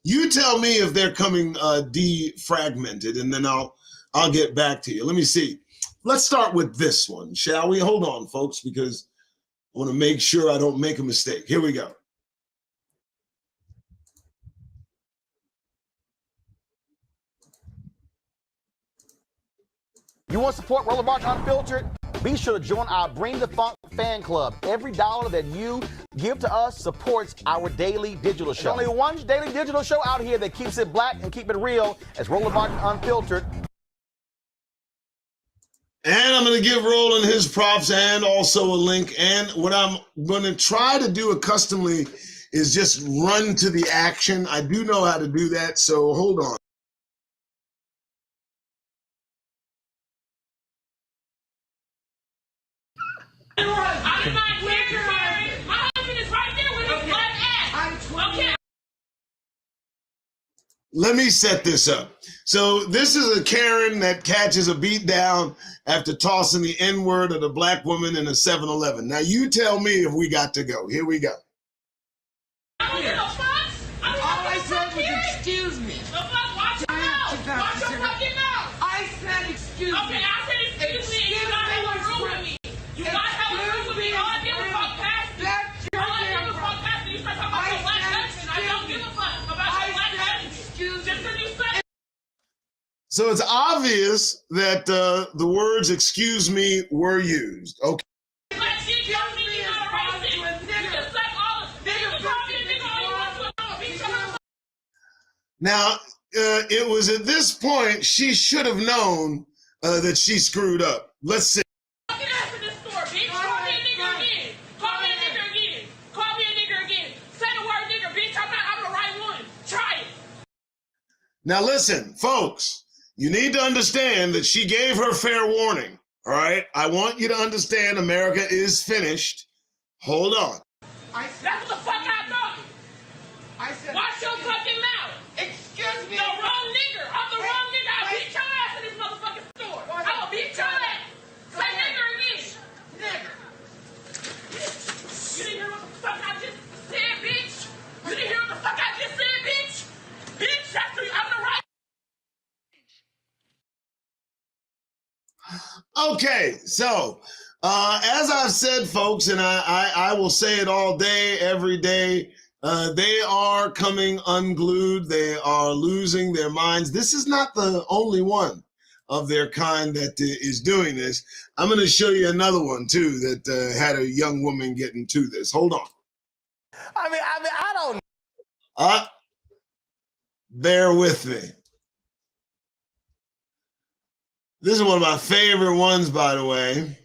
A: you tell me if they're coming defragmented, and then I'll get back to you. Let me see. Let's start with this one, shall we? Hold on, folks, because I want to make sure I don't make a mistake. Here we go.
G: You want to support Roller March Unfiltered? Be sure to join our Bring the Funk fan club. Every dollar that you give to us supports our daily digital show. There's only one daily digital show out here that keeps it black and keep it real as Roller March Unfiltered.
A: And I'm going to give Roland his props and also a link. And what I'm going to try to do customly is just run to the action. I do know how to do that, so hold on.
H: I did not hear you, Mary. My husband is right there with his black ass. Okay.
A: Let me set this up. So this is a Karen that catches a beat down after tossing the N-word at a black woman in a 7-Eleven. Now you tell me if we got to go. Here we go.
H: I don't give a fuck.
I: All I said was excuse me.
H: The fuck? Watch your mouth. Watch your fucking mouth.
I: I said excuse me.
H: Okay, I said excuse me, and you got to have a room with me. You got to have a room with me. All I give a fuck past me. All I give a fuck past me. You start talking about your black husband. I don't give a fuck about your black husband. Just because you said
A: So it's obvious that the words "excuse me" were used. Okay. Now, it was at this point she should have known that she screwed up. Let's see. Now listen, folks, you need to understand that she gave her fair warning, all right? I want you to understand America is finished. Hold on.
H: That's what the fuck I thought. I said, watch your fucking mouth. Excuse me. The wrong nigger. I'm the wrong nigger. I'll beat your ass in this motherfucking store. I will beat your ass. Say nigger again. Nigger. You didn't hear what the fuck I just said, bitch? You didn't hear what the fuck I just said, bitch? Bitch, that's who I'm the right.
A: Okay, so as I've said, folks, and I will say it all day, every day, they are coming unglued. They are losing their minds. This is not the only one of their kind that is doing this. I'm going to show you another one, too, that had a young woman get into this. Hold on.
G: I don't know.
A: Bear with me. This is one of my favorite ones, by the way.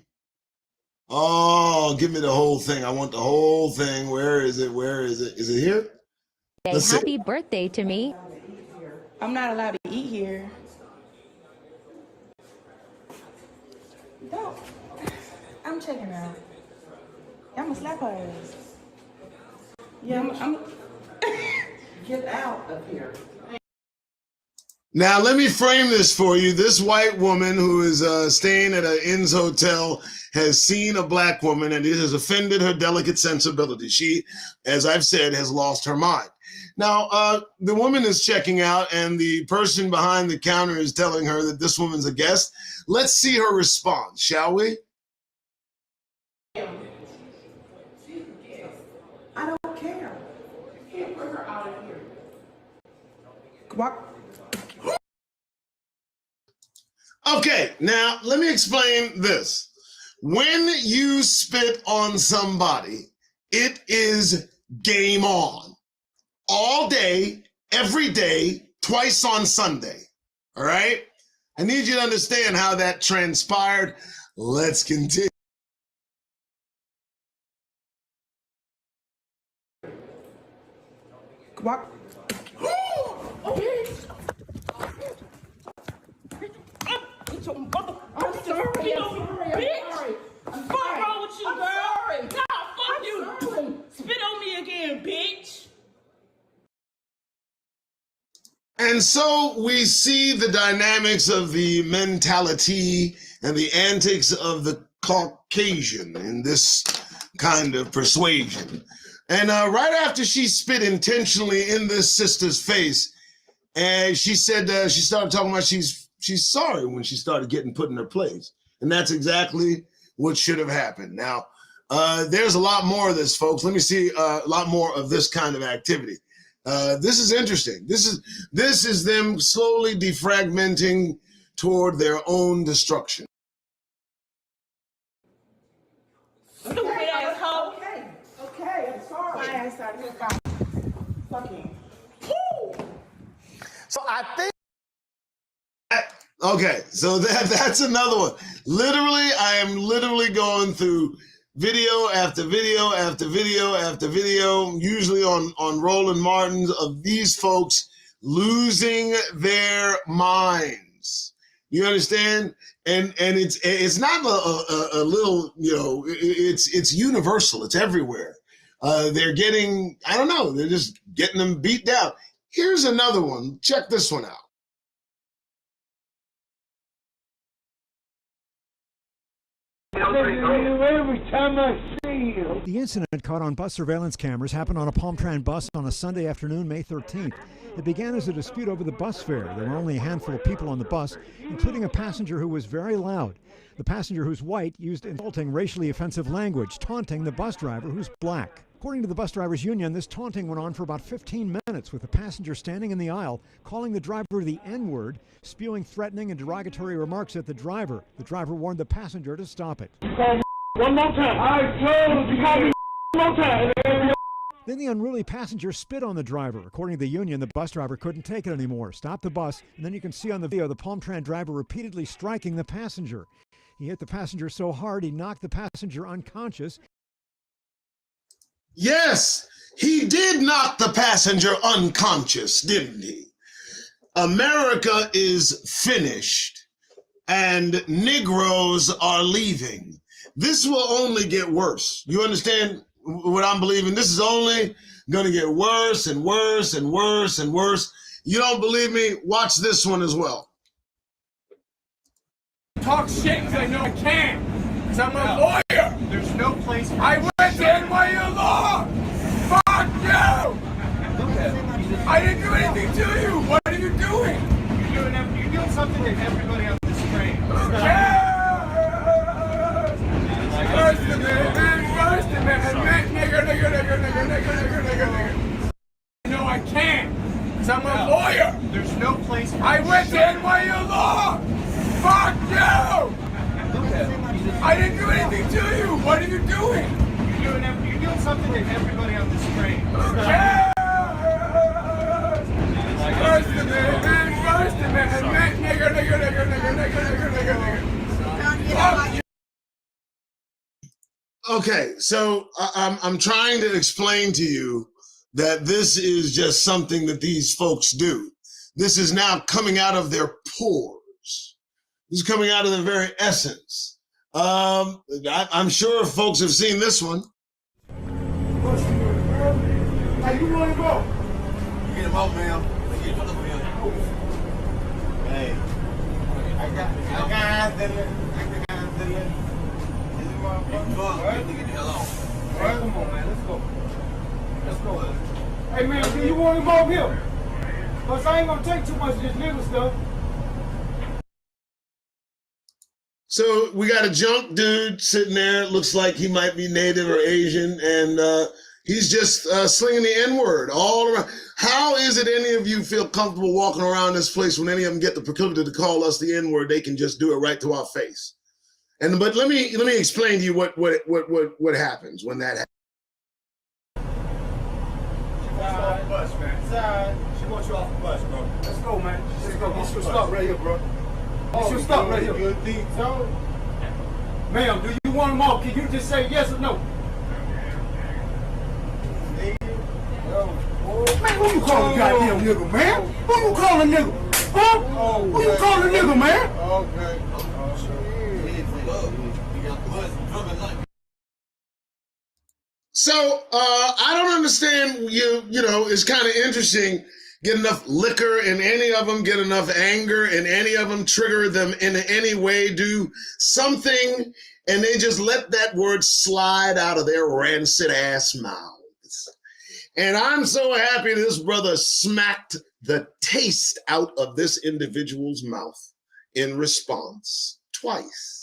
A: Oh, give me the whole thing. I want the whole thing. Where is it? Where is it? Is it here? Let's see.
J: Happy birthday to me.
I: I'm not allowed to eat here. No, I'm checking out. I'm gonna slap her ass. Yeah, I'm get out of here.
A: Now, let me frame this for you. This white woman who is staying at an Inn's hotel has seen a black woman, and it has offended her delicate sensibility. She, as I've said, has lost her mind. Now, the woman is checking out, and the person behind the counter is telling her that this woman's a guest. Let's see her response, shall we?
I: I don't care. You can't bring her out of here. Come on.
A: Okay, now let me explain this. When you spit on somebody, it is game on. All day, every day, twice on Sunday. All right? I need you to understand how that transpired. Let's continue.
I: Come on. I'm sorry. What's wrong with you, girl? Sorry. No, fuck you. Sorry. Spit on me again, bitch.
A: And so we see the dynamics of the mentality and the antics of the Caucasian in this kind of persuasion. And right after she spit intentionally in this sister's face, and she said she started talking about she's sorry when she started getting put in her place. And that's exactly what should have happened. Now, there's a lot more of this, folks. Let me see a lot more of this kind of activity. This is interesting. This is them slowly defragmenting toward their own destruction.
I: Stupid asshole. Okay, I'm sorry. My ass out here. Fucking.
G: So I think.
A: Okay, so that's another one. Literally, I am literally going through video after video after video after video, usually on Roland Martin's, of these folks losing their minds. You understand? And it's not a little, you know, it's universal. It's everywhere. They're getting, I don't know, they're just getting them beat down. Here's another one. Check this one out.
K: Every time I see you.
L: The incident caught on bus surveillance cameras happened on a Palmtran bus on a Sunday afternoon, May 13th. It began as a dispute over the bus fare. There were only a handful of people on the bus, including a passenger who was very loud. The passenger, who's white, used insulting, racially offensive language, taunting the bus driver, who's black. According to the bus drivers union, this taunting went on for about 15 minutes, with the passenger standing in the aisle, calling the driver the N-word, spewing threatening and derogatory remarks at the driver. The driver warned the passenger to stop it.
K: You call me one more time. I told you call me one more time.
L: Then the unruly passenger spit on the driver. According to the union, the bus driver couldn't take it anymore, stopped the bus, and then you can see on the video the Palm Tran driver repeatedly striking the passenger. He hit the passenger so hard he knocked the passenger unconscious.
A: Yes, he did knock the passenger unconscious, didn't he? America is finished and Negroes are leaving. This will only get worse. You understand what I'm believing? This is only going to get worse and worse and worse and worse. You don't believe me? Watch this one as well.
K: Talk shit because I know I can. Because I'm a lawyer. There's no place for I went to NYU Law. Fuck you. I didn't do anything to you. What are you doing? You're doing something that everybody on this train. Who cares? First Amendment, nigger. No, I can't. Because I'm a lawyer. There's no place for I went to NYU Law. Fuck you. I didn't do anything to you. What are you doing? You're doing something that everybody on this train. Who cares? First Amendment, nigger.
A: Okay, so I'm trying to explain to you that this is just something that these folks do. This is now coming out of their pores. This is coming out of their very essence. I'm sure folks have seen this one.
K: Hey, you want to go?
J: You get him out, man. Hey, I got Come on, man. Let's go.
K: Hey, man, do you want to go here? Because I ain't going to take too much of this nigga stuff.
A: So we got a junk dude sitting there. It looks like he might be Native or Asian, and he's just slinging the N-word all around. How is it any of you feel comfortable walking around this place when any of them get the proclivity to call us the N-word? They can just do it right to our face. But let me explain to you what happens when that happens.
K: Off the bus, man. She wants you off the bus, bro. Let's go, man. Let's go. Get your stop right here, bro. Get your stop right here. You think so? Ma'am, do you want them off? Can you just say yes or no? Man, who you calling goddamn nigga, man? Who you calling nigga? Huh? Who you calling nigga, man? Okay.
A: So I don't understand. You know, it's kind of interesting. Get enough liquor in any of them, get enough anger in any of them, trigger them in any way, do something, and they just let that word slide out of their rancid ass mouths. And I'm so happy this brother smacked the taste out of this individual's mouth in response twice.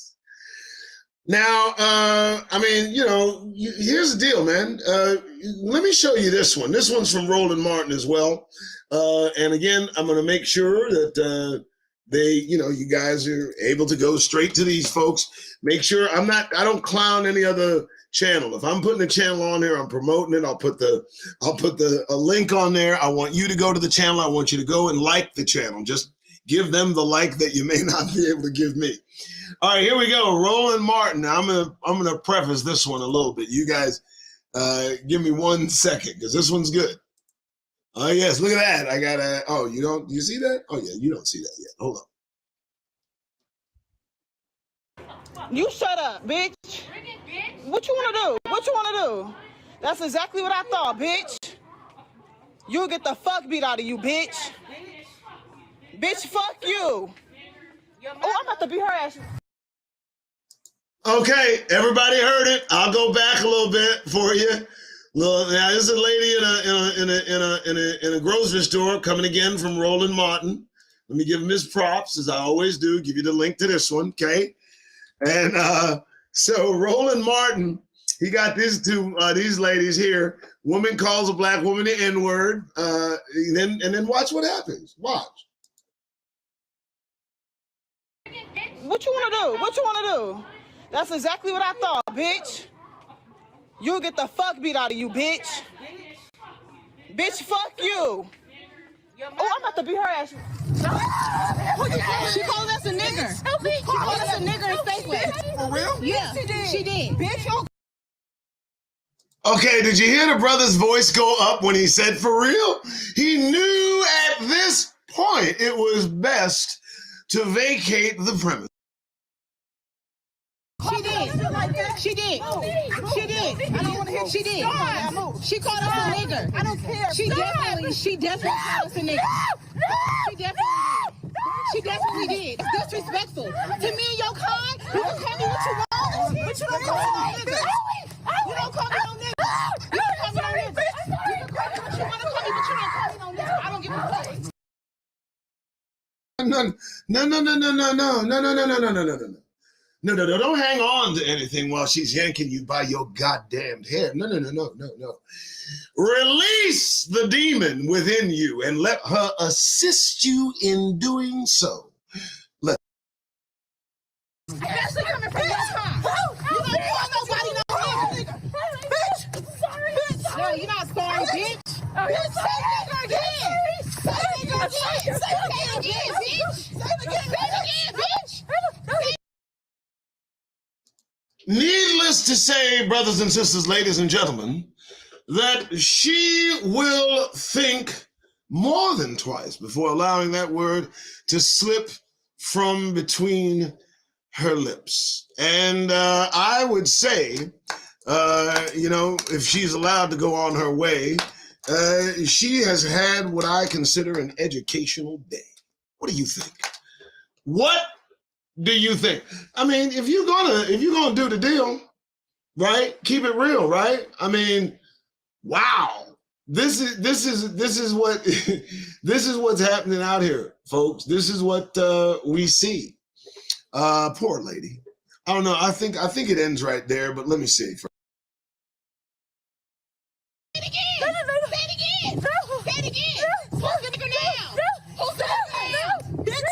A: Now, I mean, you know, here's the deal, man. Let me show you this one. This one's from Roland Martin as well. And again, I'm going to make sure that you guys are able to go straight to these folks. Make sure I don't clown any other channel. If I'm putting a channel on here, I'm promoting it. I'll put a link on there. I want you to go to the channel. I want you to go and like the channel. Just give them the like that you may not be able to give me. All right, here we go. Roland Martin. I'm gonna preface this one a little bit. You guys, give me 1 second because this one's good. Oh yes, look at that. I got a. Oh, you see that? Oh yeah, you don't see that yet. Hold on.
I: You shut up, bitch. What you want to do? What you want to do? That's exactly what I thought, bitch. You'll get the fuck beat out of you, bitch. Bitch, fuck you. Oh, I'm about to beat her ass.
A: Okay, everybody heard it. I'll go back a little bit for you. Now, this is a lady in a grocery store coming again from Roland Martin. Let me give him his props, as I always do. Give you the link to this one, okay? And so Roland Martin He got these ladies here. Woman calls a black woman the N-word. And then watch what happens. Watch.
I: What you want to do? What you want to do? That's exactly what I thought, bitch. You'll get the fuck beat out of you, bitch. Bitch, fuck you. Oh, I'm about to beat her ass. She called us a nigger. She called us a nigger in Facebook.
K: For real?
I: Yeah, she did. Bitch, you.
A: Okay, did you hear the brother's voice go up when he said for real? He knew at this point it was best to vacate the premise.
I: She did. She did. She did. I don't want to hear. She did. She called us a nigger. I don't care. She definitely called us a nigger. She definitely did. It's disrespectful. To me and your kind, you can call me what you want, but you don't call me no nigger. You don't call me no nigger. You don't call me no nigger. You can call me what you want to call me, but you don't call me no nigger. I don't give a fuck.
A: No, don't hang on to anything while she's yanking you by your goddamn hair. No. Release the demon within you and let her assist you in doing so.
I: Especially coming from your time. You don't call nobody no nigga. Bitch. Sorry. Bitch. No, you're not sorry, bitch. Bitch, say nigga again. Say nigga again. Say it again, bitch. Say it again, bitch.
A: Needless to say, brothers and sisters, ladies and gentlemen, that she will think more than twice before allowing that word to slip from between her lips. And I would say, if she's allowed to go on her way, she has had what I consider an educational day. What do you think? What do you think? I mean, if you're gonna do the deal, right? Keep it real, right? I mean, wow. This is what this is what's happening out here, folks. This is what we see. Poor lady. I don't know. I think it ends right there, but let me see. Say it again. Say it again. Say it again. Who's the nigga now? Who's the nigga now?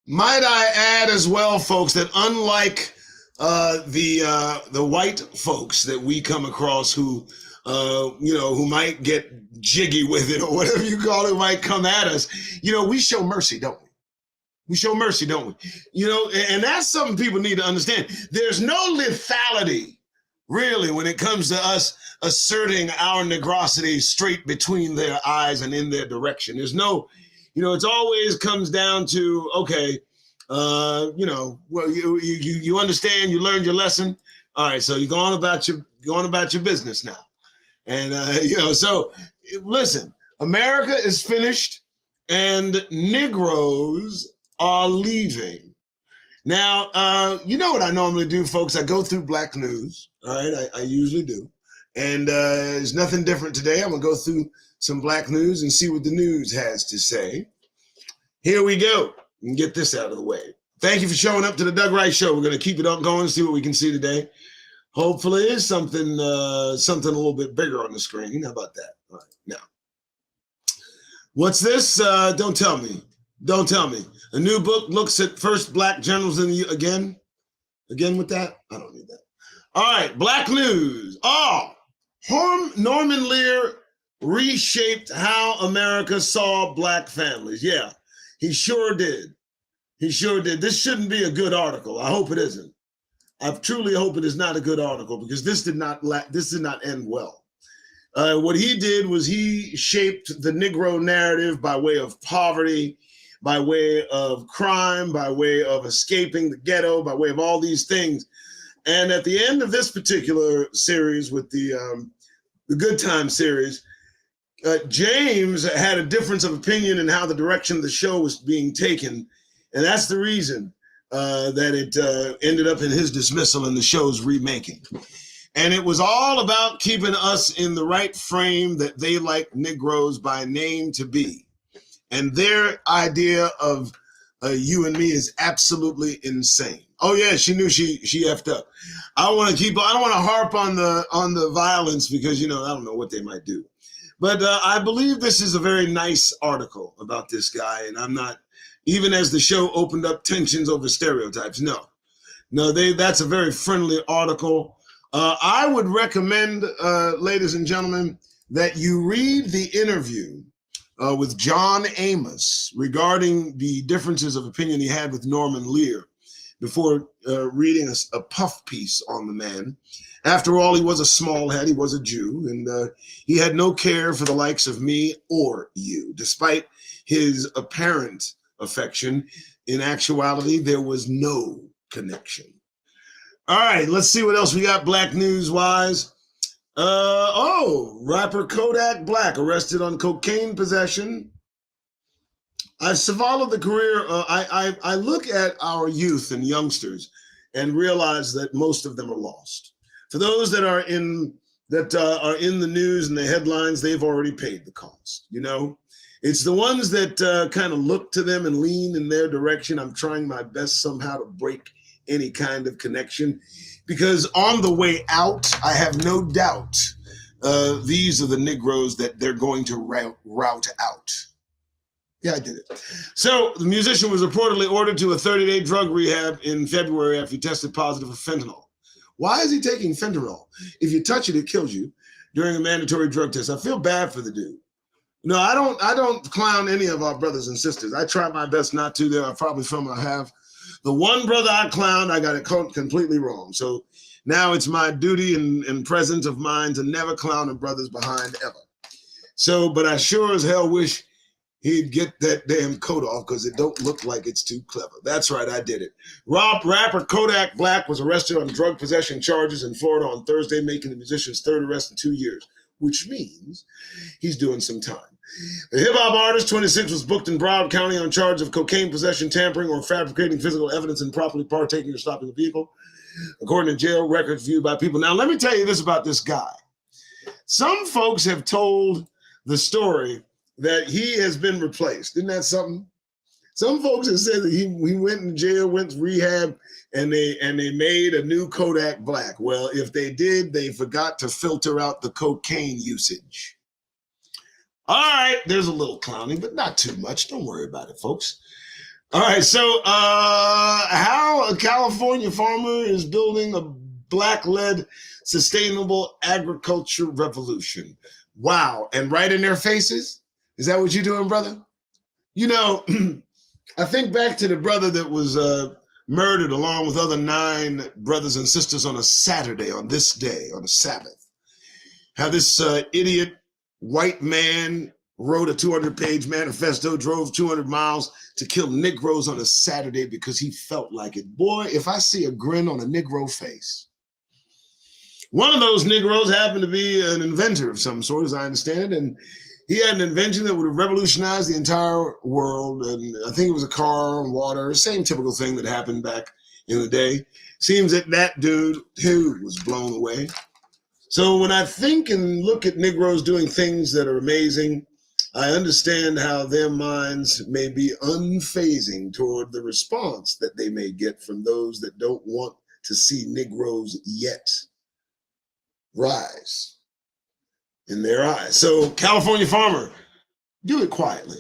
A: Might I add as well, folks, that unlike the white folks that we come across who might get jiggy with it or whatever you call it, might come at us, we show mercy, don't we? We show mercy, don't we? And that's something people need to understand. There's no lethality, really, when it comes to us asserting our negrosity straight between their eyes and in their direction. There's no, it always comes down to, okay, well, you understand, you learned your lesson. All right, so you're going about your business now. And, so listen, America is finished and Negroes are leaving. Now, you know what I normally do, folks? I go through Black News. All right, I usually do. And there's nothing different today. I'm going to go through some Black News and see what the news has to say. Here we go. And get this out of the way. Thank you for showing up to the Doug Wright Show. We're going to keep it on going, see what we can see today. Hopefully it's something a little bit bigger on the screen. How about that? All right, now. What's this? Don't tell me. Don't tell me. A new book looks at first Black generals in the again with that? I don't need that. All right, Black News. Oh, Norman Lear reshaped how America saw Black families. Yeah. He sure did. He sure did. This shouldn't be a good article. I hope it isn't. I truly hope it is not a good article because this did not end well. What he did was he shaped the Negro narrative by way of poverty, by way of crime, by way of escaping the ghetto, by way of all these things. And at the end of this particular series with the Good Time series, James had a difference of opinion in how the direction of the show was being taken. And that's the reason that it ended up in his dismissal and the show's remaking. And it was all about keeping us in the right frame that they like Negroes by name to be. And their idea of you and me is absolutely insane. Oh yeah, she knew she effed up. I don't want to harp on the violence because, I don't know what they might do. But I believe this is a very nice article about this guy, and I'm not, even as the show opened up tensions over stereotypes. No, that's a very friendly article. I would recommend, ladies and gentlemen, that you read the interview with John Amos regarding the differences of opinion he had with Norman Lear before reading a puff piece on the man. After all, he was a small head, he was a Jew, and he had no care for the likes of me or you. Despite his apparent affection, in actuality, there was no connection. All right, let's see what else we got black news-wise. Rapper Kodak Black arrested on cocaine possession. I've followed the career. I look at our youth and youngsters and realize that most of them are lost. For those that are in the news and the headlines, they've already paid the cost. It's the ones that kind of look to them and lean in their direction. I'm trying my best somehow to break any kind of connection, because on the way out, I have no doubt these are the Negroes that they're going to route out. Yeah, I did it. So the musician was reportedly ordered to a 30-day drug rehab in February after he tested positive for fentanyl. Why is he taking fentanyl? If you touch it, it kills you during a mandatory drug test. I feel bad for the dude. No, I don't clown any of our brothers and sisters. I try my best not to. There are probably some I have. The one brother I clowned, I got it completely wrong. So now it's my duty and presence of mind to never clown a brother's behind ever. So, but I sure as hell wish he'd get that damn coat off because it don't look like it's too clever. That's right, I did it. Rapper Kodak Black was arrested on drug possession charges in Florida on Thursday, making the musician's third arrest in 2 years, which means he's doing some time. The hip-hop artist, 26, was booked in Broward County on charge of cocaine possession, tampering, or fabricating physical evidence and improperly partaking or stopping a vehicle, according to jail records viewed by people. Now, let me tell you this about this guy. Some folks have told the story that he has been replaced. Isn't that something? Some folks have said that he went in jail, went to rehab, and they made a new Kodak Black. Well, if they did, they forgot to filter out the cocaine usage. All right, there's a little clowning, but not too much. Don't worry about it, folks. All right, so how a California farmer is building a Black-led sustainable agriculture revolution. Wow, and right in their faces? Is that what you're doing, brother? I think back to the brother that was murdered along with other 9 brothers and sisters on a Saturday, on this day, on a Sabbath. How this idiot white man wrote a 200-page manifesto, drove 200 miles to kill Negroes on a Saturday because he felt like it. Boy, if I see a grin on a Negro face. One of those Negroes happened to be an inventor of some sort, as I understand it, and he had an invention that would have revolutionized the entire world, and I think it was a car on water, same typical thing that happened back in the day. Seems that dude, too, was blown away. So when I think and look at Negroes doing things that are amazing, I understand how their minds may be unfazing toward the response that they may get from those that don't want to see Negroes yet rise in their eyes. So California farmer, do it quietly.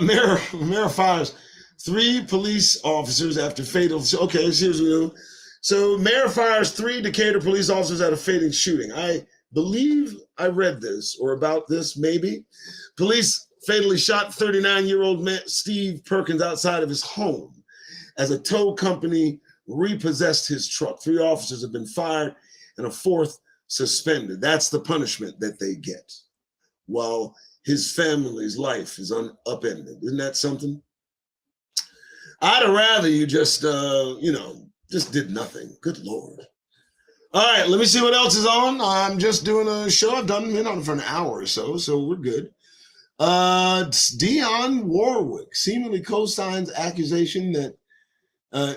A: Mayor fires 3 police officers after fatal. Okay, here's what we do. So mayor fires 3 Decatur police officers at a fatal shooting. I believe I read this or about this, maybe. Police fatally shot 39-year-old Steve Perkins outside of his home as a tow company repossessed his truck. 3 officers have been fired and a 4th suspended. That's the punishment that they get while his family's life is upended. Isn't that something? I'd have rather you just, just did nothing. Good Lord. All right, let me see what else is on. I'm just doing a show. I've been on for an hour or so we're good. Dionne Warwick seemingly co-signs accusation that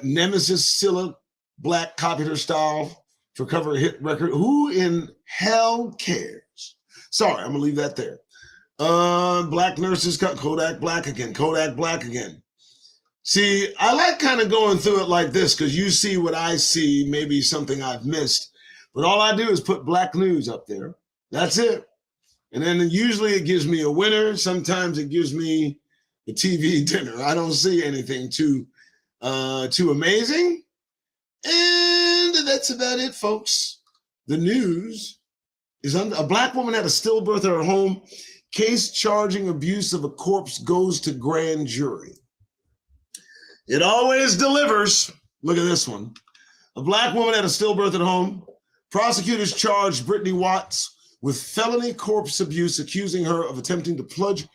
A: Nemesis Scylla Black copied her style for cover a hit record. Who in hell cares? Sorry, I'm gonna leave that there. Black nurses cut Kodak Black again. See, I like kind of going through it like this because you see what I see, maybe something I've missed. But all I do is put black news up there. That's it. And then usually it gives me a winner. Sometimes it gives me a TV dinner. I don't see anything too amazing. And that's about it, folks. The news is a black woman had a stillbirth at her home. Case charging abuse of a corpse goes to grand jury. It always delivers. Look at this one. A black woman had a stillbirth at home. Prosecutors charged Brittany Watts with felony corpse abuse, accusing her of attempting to plunge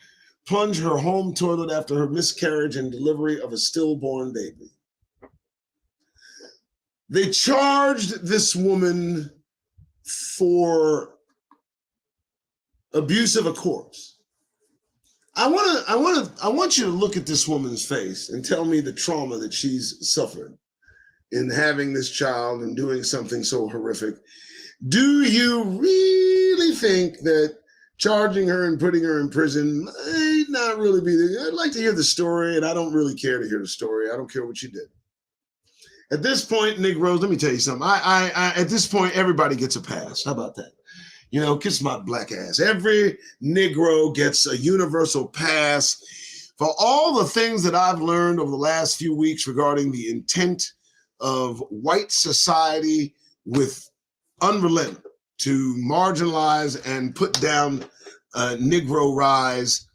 A: her home toilet after her miscarriage and delivery of a stillborn baby. They charged this woman for abuse of a corpse. I want you to look at this woman's face and tell me the trauma that she's suffered in having this child and doing something so horrific. Do you really think that charging her and putting her in prison might not really be I'd like to hear the story, and I don't really care to hear the story. I don't care what you did. At this point, Negroes, let me tell you something. At this point, everybody gets a pass. How about that? You know, kiss my black ass. Every Negro gets a universal pass for all the things that I've learned over the last few weeks regarding the intent of white society with unrelenting to marginalize and put down Negro rise.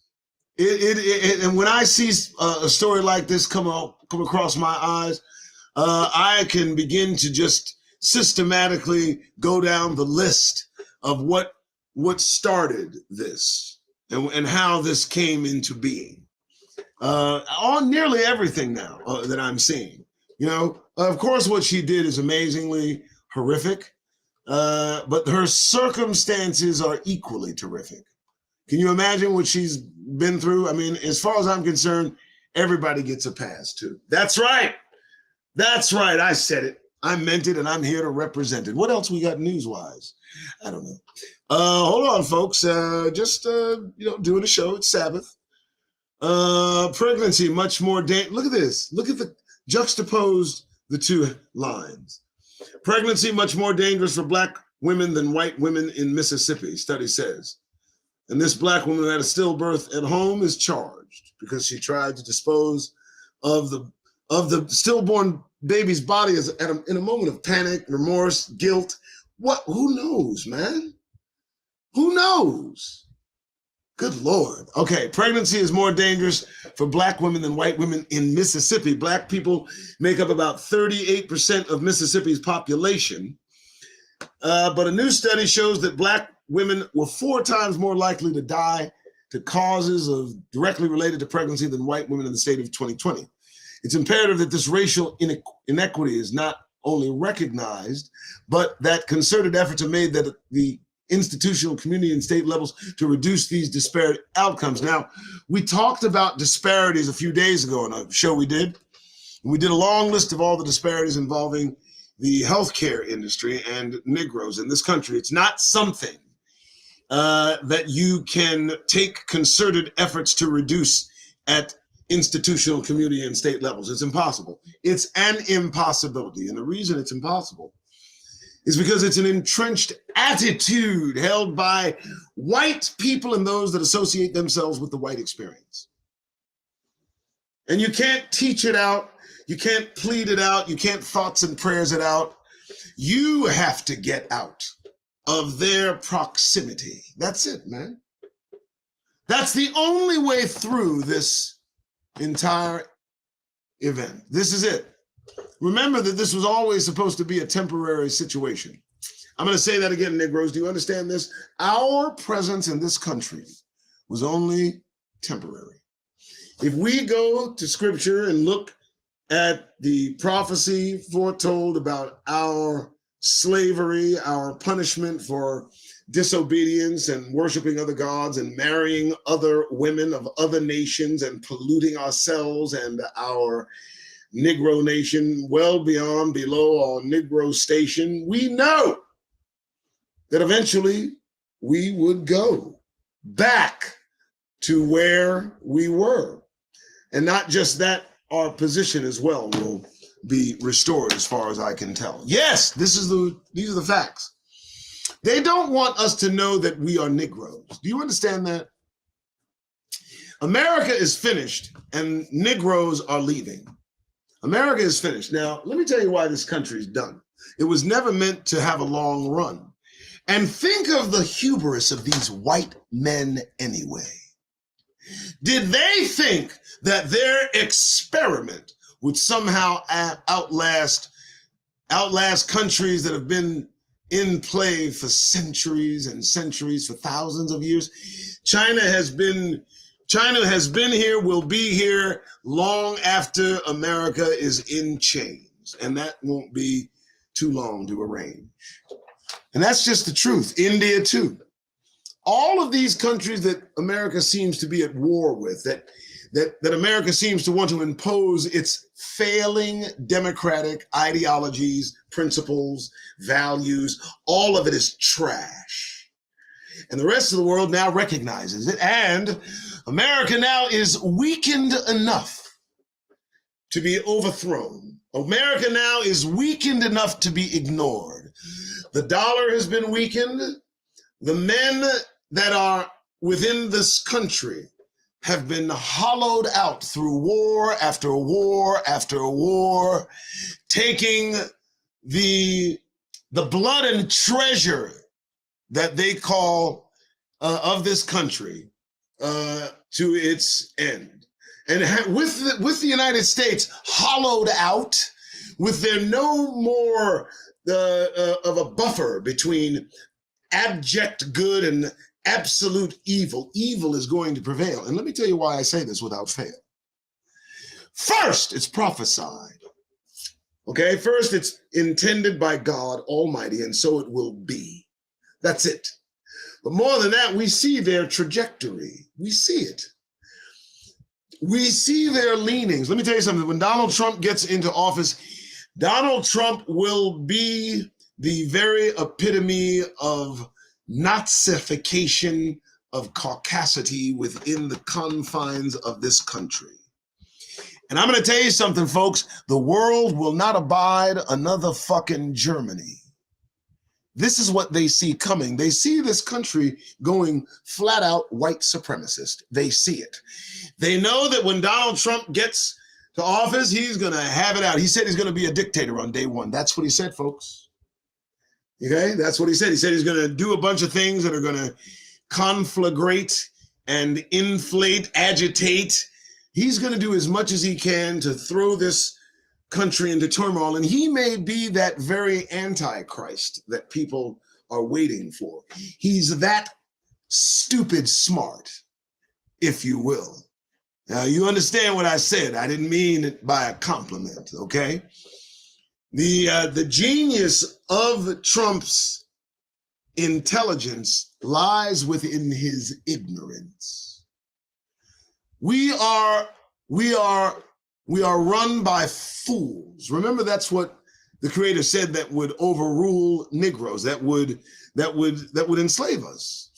A: And when I see a story like this come across my eyes, I can begin to just systematically go down the list of what started this and how this came into being. On nearly everything now that I'm seeing. You know, of course, what she did is amazingly horrific, but her circumstances are equally terrific. Can you imagine what she's been through? I mean, as far as I'm concerned, everybody gets a pass too. That's right. That's right. I said it. I meant it, and I'm here to represent it. What else we got news-wise? I don't know. Hold on, folks. Just doing a show. It's Sabbath. Pregnancy, much more dangerous. Look at this. Look at the juxtaposed the two lines. Pregnancy, much more dangerous for black women than white women in Mississippi, study says. And this black woman that had a stillbirth at home is charged because she tried to dispose of the stillborn baby's body in a moment of panic, remorse, guilt. What? Who knows, man? Who knows? Good Lord. Okay, pregnancy is more dangerous for black women than white women in Mississippi. Black people make up about 38% of Mississippi's population. But a new study shows that black women were 4 times more likely to die to causes directly related to pregnancy than white women in the state of 2020. It's imperative that this racial inequity is not only recognized, but that concerted efforts are made that the institutional, community, and state levels to reduce these disparate outcomes. Now, we talked about disparities a few days ago in a show we did. We did a long list of all the disparities involving the healthcare industry and Negroes in this country. It's not something that you can take concerted efforts to reduce at institutional, community, and state levels. It's impossible. It's an impossibility. And the reason it's impossible is because it's an entrenched attitude held by white people and those that associate themselves with the white experience. And you can't teach it out. You can't plead it out. You can't thoughts and prayers it out. You have to get out of their proximity. That's it, man. That's the only way through this entire event. This is it. Remember that this was always supposed to be a temporary situation. I'm going to say that again, Negroes. Do you understand this? Our presence in this country was only temporary. If we go to scripture and look at the prophecy foretold about our slavery, our punishment for disobedience and worshiping other gods and marrying other women of other nations and polluting ourselves and our Negro nation well beyond below our Negro station, we know that eventually we would go back to where we were. And not just that, our position as well will be restored as far as I can tell. Yes, these are the facts. They don't want us to know that we are Negroes. Do you understand that? America is finished and Negroes are leaving. America is finished. Now, let me tell you why this country is done. It was never meant to have a long run. And think of the hubris of these white men anyway. Did they think that their experiment would somehow outlast countries that have been in play for centuries and centuries, for thousands of years? China has been here, will be here long after America is in chains, and that won't be too long to arrange. And that's just the truth. India too. All of these countries that America seems to be at war with, that America seems to want to impose its failing democratic ideologies, principles, values, all of it is trash. And the rest of the world now recognizes it. And America now is weakened enough to be overthrown. America now is weakened enough to be ignored. The dollar has been weakened. The men that are within this country have been hollowed out through war after war after war, taking the blood and treasure that they call of this country to its end. And with the United States hollowed out, with there no more of a buffer between abject good and absolute evil. Evil is going to prevail. And let me tell you why I say this without fail. First, it's prophesied. Okay, first it's intended by God Almighty, and so it will be. That's it. But more than that, we see their trajectory. We see it. We see their leanings. Let me tell you something. When Donald Trump gets into office, Donald Trump will be the very epitome of Nazification, of caucasity within the confines of this country. And I'm going to tell you something, folks. The world will not abide another fucking Germany. This is what they see coming. They see this country going flat out white supremacist. They see it. They know that when Donald Trump gets to office, he's going to have it out. He said he's going to be a dictator on day one. That's what he said, folks. Okay, that's what he said. He said he's going to do a bunch of things that are going to conflagrate and inflate, agitate. He's going to do as much as he can to throw this country into turmoil. And he may be that very antichrist that people are waiting for. He's that stupid smart, if you will. Now, you understand what I said. I didn't mean it by a compliment, okay? The genius of Trump's intelligence lies within his ignorance. We are run by fools. Remember, that's what the Creator said that would overrule Negroes, that would enslave us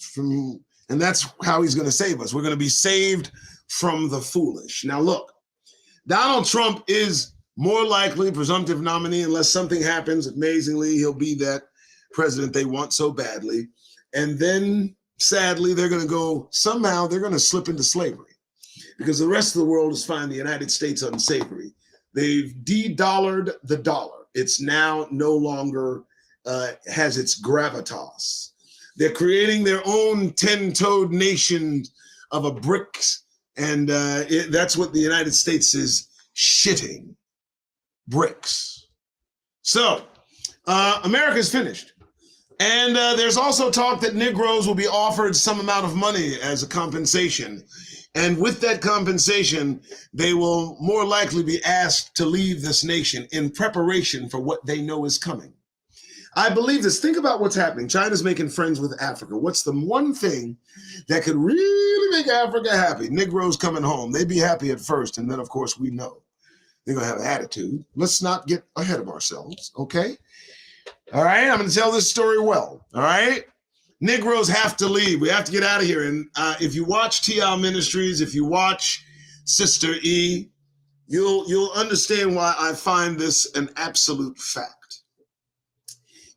A: and that's how he's going to save us. We're going to be saved from the foolish. Now, look, Donald Trump is more likely presumptive nominee unless something happens. Amazingly, he'll be that president they want so badly. And then, sadly, they're going to slip into slavery because the rest of the world has found the United States unsavory. They've de-dollared the dollar. It's now no longer has its gravitas. They're creating their own 10-toed nation of a bricks, and that's what the United States is shitting. Bricks. So, America's finished. And there's also talk that Negroes will be offered some amount of money as a compensation. And with that compensation, they will more likely be asked to leave this nation in preparation for what they know is coming. I believe this. Think about what's happening. China's making friends with Africa. What's the one thing that could really make Africa happy? Negroes coming home. They'd be happy at first. And then, of course, we know they're going to have an attitude. Let's not get ahead of ourselves, okay? All right, I'm going to tell this story well, all right? Negroes have to leave. We have to get out of here. And if you watch TL Ministries, if you watch Sister E, you'll understand why I find this an absolute fact.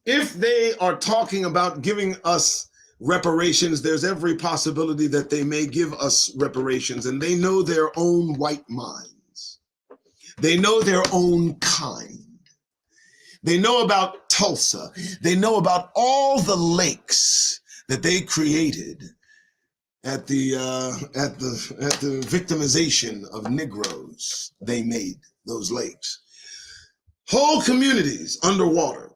A: If they are talking about giving us reparations, there's every possibility that they may give us reparations, and they know their own white minds. They know their own kind. They know about Tulsa. They know about all the lakes that they created at the victimization of Negroes. They made those lakes. Whole communities underwater.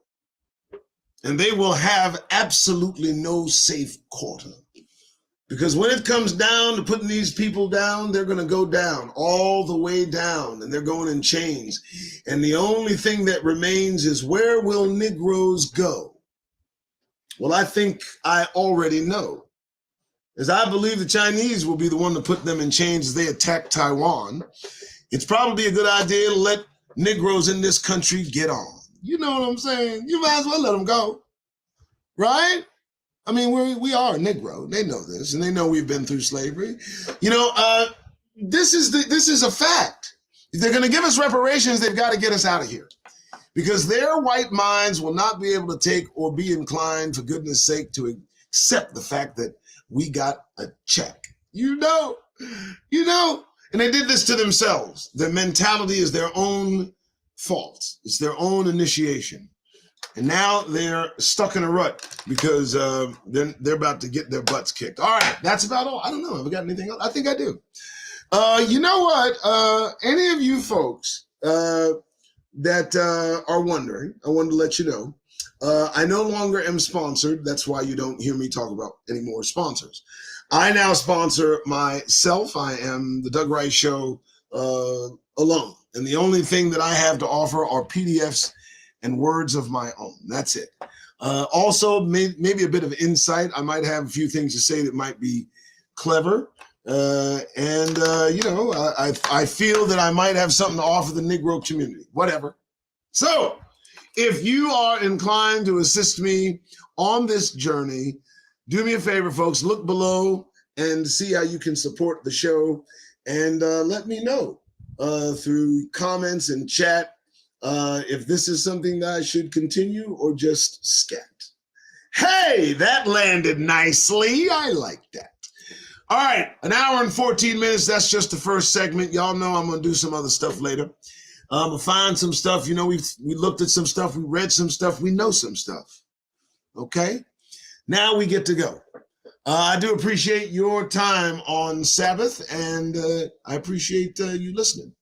A: And they will have absolutely no safe quarter. Because when it comes down to putting these people down, they're going to go down, all the way down, and they're going in chains. And the only thing that remains is, where will Negroes go? Well, I think I already know. As I believe the Chinese will be the one to put them in chains as they attack Taiwan. It's probably a good idea to let Negroes in this country get on. You know what I'm saying? You might as well let them go, right? I mean, we are Negro. They know this, and they know we've been through slavery. You know, this is a fact. If they're going to give us reparations, they've got to get us out of here, because their white minds will not be able to take or be inclined, for goodness sake, to accept the fact that we got a check. You know, and they did this to themselves. Their mentality is their own fault. It's their own initiation. And now they're stuck in a rut because they're about to get their butts kicked. All right, that's about all. I don't know. Have I got anything else? I think I do. You know what? Any of you folks that are wondering, I wanted to let you know, I no longer am sponsored. That's why you don't hear me talk about any more sponsors. I now sponsor myself. I am the Doug Rice Show alone. And the only thing that I have to offer are PDFs and words of my own. That's it. Also, maybe a bit of insight. I might have a few things to say that might be clever. You know, I feel that I might have something to offer the Negro community, whatever. So if you are inclined to assist me on this journey, do me a favor, folks, look below and see how you can support the show, and let me know through comments and chat if this is something that I should continue or just scat. Hey, that landed nicely. I like that. All right, an hour and 14 minutes. That's just the first segment. Y'all know I'm going to do some other stuff later. I'm going to find some stuff. You know, we looked at some stuff. We read some stuff. We know some stuff. Okay? Now we get to go. I do appreciate your time on Sabbath, and I appreciate you listening.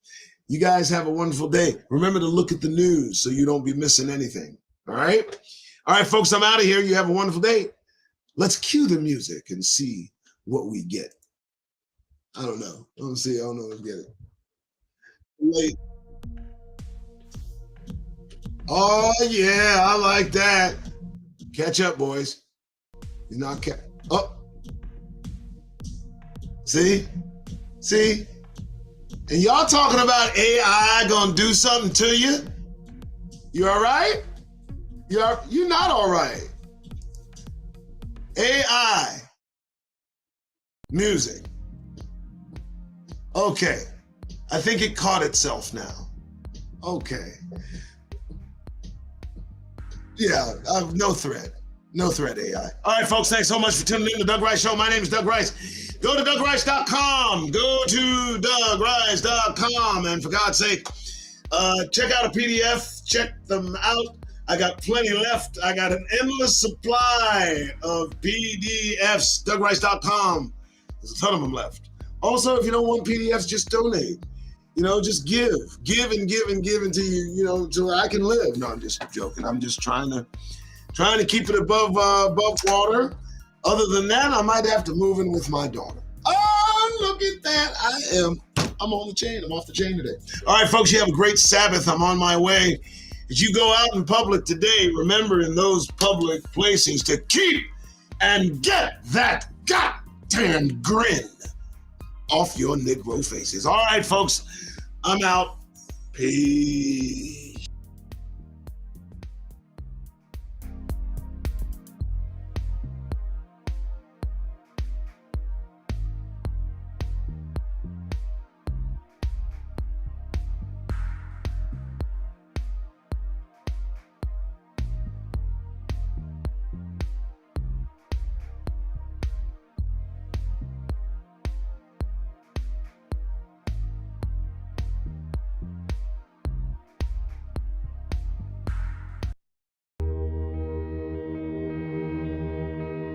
A: You guys have a wonderful day. Remember to look at the news so you don't be missing anything. All right? All right, folks, I'm out of here. You have a wonderful day. Let's cue the music and see what we get. I don't know. I don't know if we get it. Wait. Oh, yeah, I like that. Catch up, boys. You're not oh. See? And y'all talking about AI gonna do something to you? You all right? You're not all right. AI. Music. Okay. I think it caught itself now. Okay. Yeah, no threat. No threat, AI. All right, folks, thanks so much for tuning in to Doug Rice Show. My name is Doug Rice. Go to DougRice.com. Go to DougRice.com. And for God's sake, check out a PDF. Check them out. I got plenty left. I got an endless supply of PDFs. DougRice.com. There's a ton of them left. Also, if you don't want PDFs, just donate. You know, just give and give and give until until I can live. No, I'm just joking. I'm just trying to keep it above water. Other than that, I might have to move in with my daughter. Oh, look at that. I'm on the chain. I'm off the chain today. All right, folks, you have a great Sabbath. I'm on my way. As you go out in public today, remember in those public places to keep and get that goddamn grin off your Negro faces. All right, folks, I'm out. Peace.